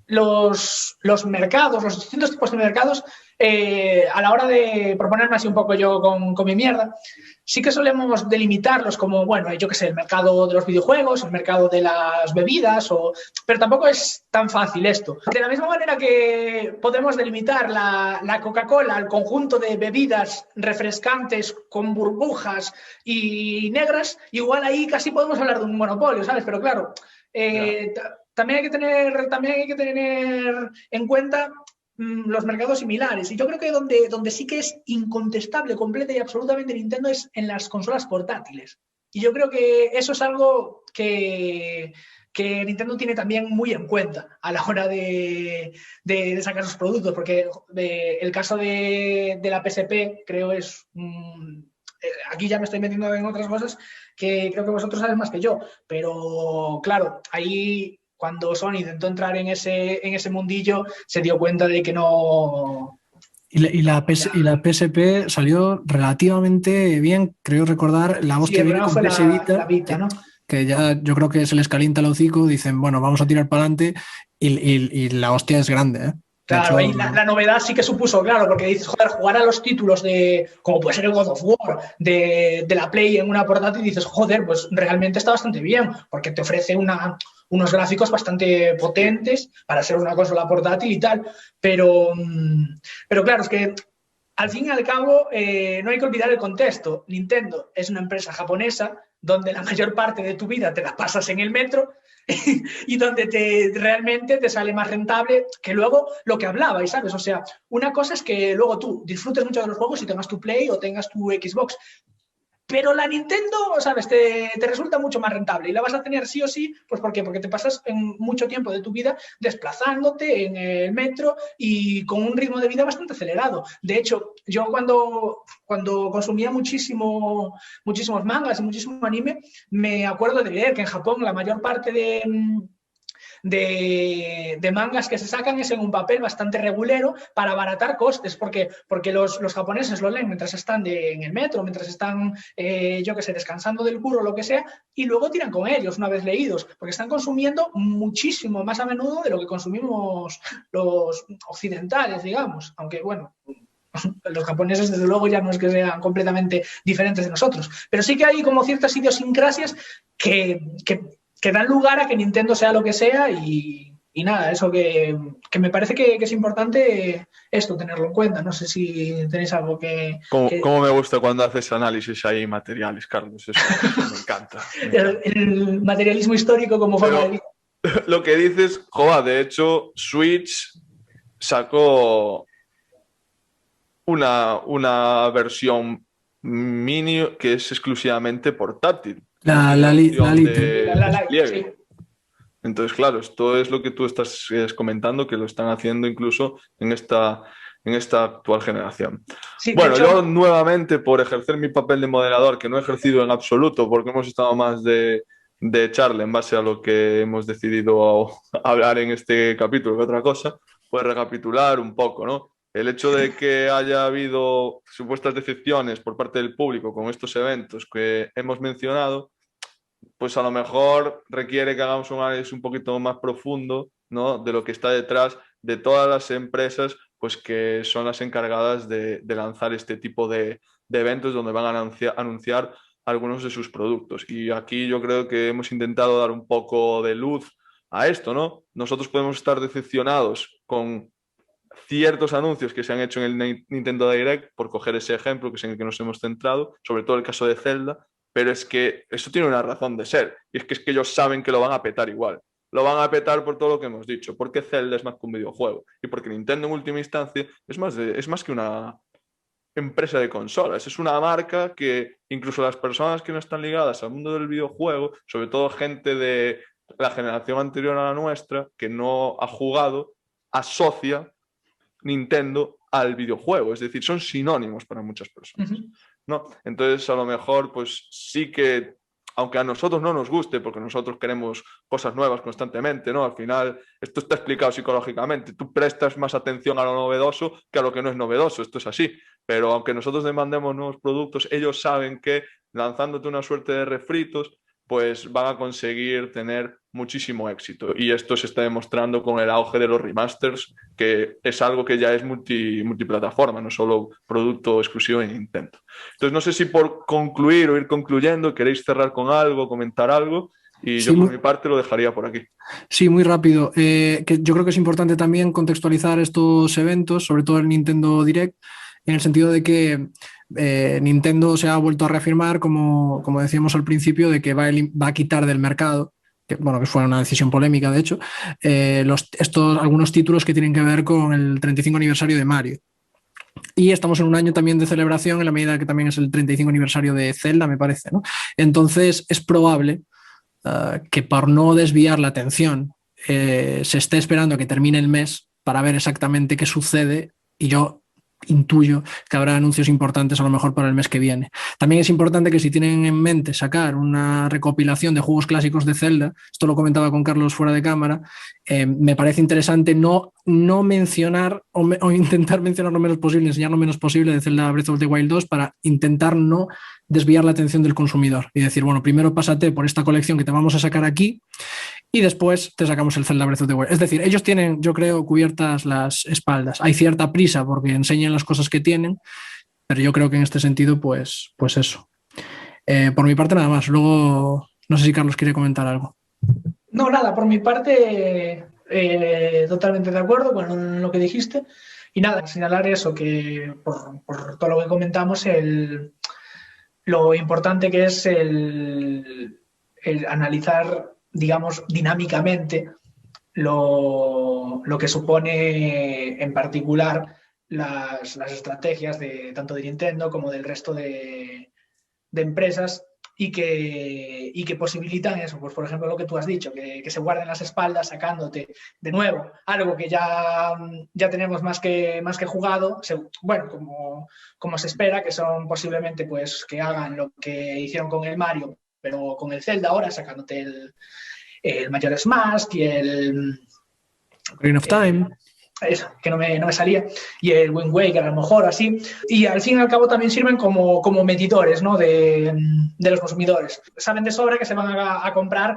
los mercados, los distintos tipos de mercados, a la hora de proponerme así un poco yo con mi mierda, sí que solemos delimitarlos como, bueno, yo qué sé, el mercado de los videojuegos, el mercado de las bebidas, pero tampoco es tan fácil esto. De la misma manera que podemos delimitar la Coca-Cola al conjunto de bebidas refrescantes con burbujas y negras, igual ahí casi podemos hablar de un monopolio, ¿sabes? Pero claro, también hay que tener en cuenta los mercados similares. Y yo creo que donde sí que es incontestable, completa y absolutamente Nintendo es en las consolas portátiles. Y yo creo que eso es algo que Nintendo tiene también muy en cuenta a la hora de sacar sus productos, porque el caso de la PSP creo es... aquí ya me estoy metiendo en otras cosas que creo que vosotros sabéis más que yo, pero claro, ahí cuando Sony intentó entrar en ese mundillo se dio cuenta de que no... Y la PSP salió relativamente bien, creo recordar, la voz que viene con PS Vita, ¿no? Que ya yo creo que se les calienta el hocico, dicen, bueno, vamos a tirar para adelante y la hostia es grande, ¿eh? Claro, ahí la novedad sí que supuso, claro, porque dices, joder, jugar a los títulos como puede ser el God of War, de la Play en una portátil, y dices, joder, pues realmente está bastante bien, porque te ofrece unos gráficos bastante potentes para ser una consola portátil y tal, pero claro, es que al fin y al cabo no hay que olvidar el contexto. Nintendo es una empresa japonesa donde la mayor parte de tu vida te la pasas en el metro y donde realmente te sale más rentable que luego lo que hablabais, ¿sabes? O sea, una cosa es que luego tú disfrutes mucho de los juegos y tengas tu Play o tengas tu Xbox, pero la Nintendo, ¿sabes? Te resulta mucho más rentable y la vas a tener sí o sí, pues ¿por qué? Porque te pasas mucho tiempo de tu vida desplazándote en el metro y con un ritmo de vida bastante acelerado. De hecho, yo cuando consumía muchísimos mangas y muchísimo anime, me acuerdo de leer que en Japón la mayor parte de mangas que se sacan es en un papel bastante regulero para abaratar costes, porque los japoneses lo leen mientras están en el metro, mientras están, yo qué sé, descansando del curro o lo que sea, y luego tiran con ellos una vez leídos, porque están consumiendo muchísimo más a menudo de lo que consumimos los occidentales, digamos, aunque bueno... Los japoneses, desde luego, ya no es que sean completamente diferentes de nosotros, pero sí que hay como ciertas idiosincrasias que dan lugar a que Nintendo sea lo que sea y nada, eso que me parece que es importante esto, tenerlo en cuenta. No sé si tenéis algo que... ¿Cómo me gusta cuando haces análisis ahí materiales, Carlos? Eso me encanta. El materialismo histórico como forma de vida. Lo que dices, joder, de hecho, Switch sacó una versión mini que es exclusivamente portátil. La Lite. Sí. Entonces, claro, esto es lo que tú estás comentando, que lo están haciendo incluso en esta en esta actual generación. Sí, de Bueno, hecho, yo nuevamente, por ejercer mi papel de moderador, que no he ejercido en absoluto, porque hemos estado más de charla en base a lo que hemos decidido hablar en este capítulo que otra cosa, pues recapitular un poco, ¿no? El hecho de que haya habido supuestas decepciones por parte del público con estos eventos que hemos mencionado, pues a lo mejor requiere que hagamos un análisis un poquito más profundo, ¿no? De lo que está detrás de todas las empresas pues, que son las encargadas de lanzar este tipo de eventos donde van a anunciar algunos de sus productos. Y aquí yo creo que hemos intentado dar un poco de luz a esto, ¿no? Nosotros podemos estar decepcionados con ciertos anuncios que se han hecho en el Nintendo Direct, por coger ese ejemplo que es en el que nos hemos centrado, sobre todo el caso de Zelda, pero es que eso tiene una razón de ser, y es que ellos saben que lo van a petar igual. Lo van a petar por todo lo que hemos dicho, porque Zelda es más que un videojuego, y porque Nintendo en última instancia es más que una empresa de consolas, es una marca que incluso las personas que no están ligadas al mundo del videojuego, sobre todo gente de la generación anterior a la nuestra, que no ha jugado, asocia Nintendo al videojuego, es decir, son sinónimos para muchas personas, ¿no? Entonces, a lo mejor, pues sí que, aunque a nosotros no nos guste, porque nosotros queremos cosas nuevas constantemente, ¿no? Al final, esto está explicado psicológicamente, tú prestas más atención a lo novedoso que a lo que no es novedoso, esto es así, pero aunque nosotros demandemos nuevos productos, ellos saben que lanzándote una suerte de refritos, pues van a conseguir tener muchísimo éxito. Y esto se está demostrando con el auge de los remasters, que es algo que ya es multiplataforma, no solo producto exclusivo de Nintendo. Entonces, no sé si por concluir o ir concluyendo, queréis cerrar con algo, comentar algo, y Sí, yo por mi parte lo dejaría por aquí. sí, muy rápido. Que yo creo que es importante también contextualizar estos eventos, sobre todo el Nintendo Direct, en el sentido de que Nintendo se ha vuelto a reafirmar, como decíamos al principio, de que va a quitar del mercado, que, bueno, que fue una decisión polémica, de hecho, algunos títulos que tienen que ver con el 35 aniversario de Mario. Y estamos en un año también de celebración, en la medida que también es el 35 aniversario de Zelda, me parece, ¿no? Entonces es probable que por no desviar la atención se esté esperando a que termine el mes para ver exactamente qué sucede, y yo intuyo que habrá anuncios importantes a lo mejor para el mes que viene. También es importante que si tienen en mente sacar una recopilación de juegos clásicos de Zelda, esto lo comentaba con Carlos fuera de cámara, me parece interesante no mencionar o intentar mencionar lo menos posible, enseñar lo menos posible de Zelda Breath of the Wild 2 para intentar no desviar la atención del consumidor y decir, bueno, primero pásate por esta colección que te vamos a sacar aquí y después te sacamos el Zelda Breath of the Wild. Es decir, ellos tienen, yo creo, cubiertas las espaldas. Hay cierta prisa porque enseñan las cosas que tienen, pero yo creo que en este sentido, pues eso. Por mi parte, nada más. Luego, no sé si Carlos quiere comentar algo. no, nada, por mi parte, totalmente de acuerdo con lo que dijiste. Y nada, señalar eso, que por todo lo que comentamos, lo importante que es el analizar, digamos, dinámicamente lo que supone en particular las estrategias de tanto de Nintendo como del resto de empresas y que posibilitan eso, pues por ejemplo lo que tú has dicho, que se guarden las espaldas sacándote de nuevo algo que ya tenemos más que jugado, bueno, como se espera, que son posiblemente pues que hagan lo que hicieron con el Mario, pero con el Zelda ahora, sacándote el Majora's Mask y el Green of Time. Eso, que no me salía, y el Wind Waker a lo mejor así, y al fin y al cabo también sirven como medidores, ¿no? de los consumidores. Saben de sobra que se van a comprar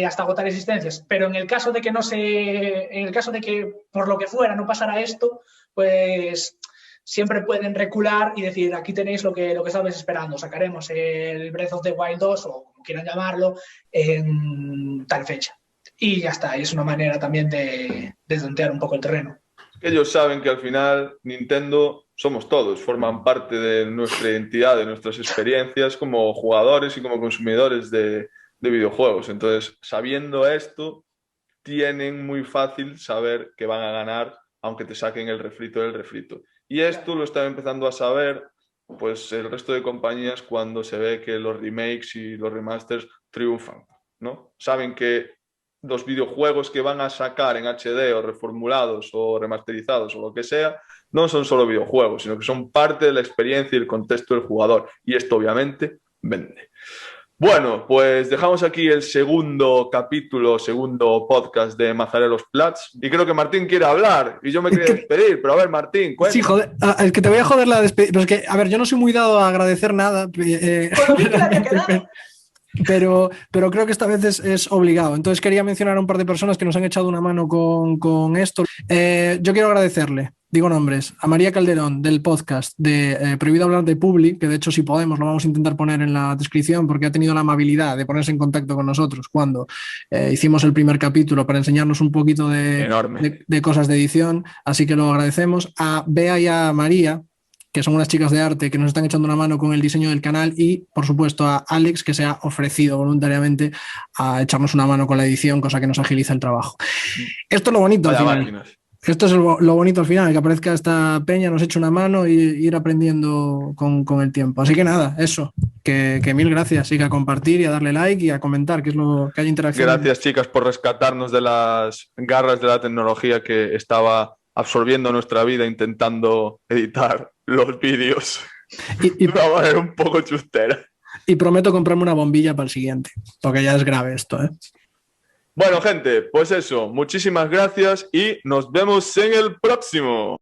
hasta agotar existencias, pero en el caso de que en el caso de que por lo que fuera no pasara esto, pues siempre pueden recular y decir, aquí tenéis lo que estabais esperando, sacaremos el Breath of the Wild 2 o como quieran llamarlo en tal fecha. Y ya está, es una manera también de tontear un poco el terreno. Ellos saben que al final Nintendo somos todos, forman parte de nuestra identidad, de nuestras experiencias como jugadores y como consumidores de videojuegos. Entonces, sabiendo esto, tienen muy fácil saber que van a ganar aunque te saquen el refrito del refrito. Y esto lo están empezando a saber pues el resto de compañías cuando se ve que los remakes y los remasters triunfan, ¿no? Saben que los videojuegos que van a sacar en HD o reformulados o remasterizados o lo que sea, no son solo videojuegos, sino que son parte de la experiencia y el contexto del jugador. Y esto obviamente vende. Bueno, pues dejamos aquí el segundo capítulo, segundo podcast de Mazarelos Plats. Y creo que Martín quiere hablar y yo me quería despedir. Pero a ver, Martín, cuéntame. Sí, joder, es que te voy a joder la despedida. Pero es que, a ver, yo no soy muy dado a agradecer nada. Pero creo que esta vez es obligado. Entonces quería mencionar a un par de personas que nos han echado una mano con esto. Yo quiero agradecerle, digo nombres, a María Calderón del podcast de Prohibido Hablar de Publi, que de hecho si podemos lo vamos a intentar poner en la descripción porque ha tenido la amabilidad de ponerse en contacto con nosotros cuando hicimos el primer capítulo para enseñarnos un poquito de cosas de edición, así que lo agradecemos. A Bea y a María, que son unas chicas de arte que nos están echando una mano con el diseño del canal, y por supuesto a Alex, que se ha ofrecido voluntariamente a echarnos una mano con la edición, cosa que nos agiliza el trabajo. Esto es lo bonito al final. Esto es lo bonito al final, que aparezca esta peña, nos eche una mano y ir aprendiendo con el tiempo. Así que nada, eso, que mil gracias, y que a compartir y a darle like y a comentar, que es lo que hay interacción. Gracias, chicas, por rescatarnos de las garras de la tecnología que estaba absorbiendo nuestra vida intentando editar los vídeos de una manera un poco chustera. Y prometo comprarme una bombilla para el siguiente, porque ya es grave esto, ¿eh? Bueno, gente, pues eso, muchísimas gracias y nos vemos en el próximo.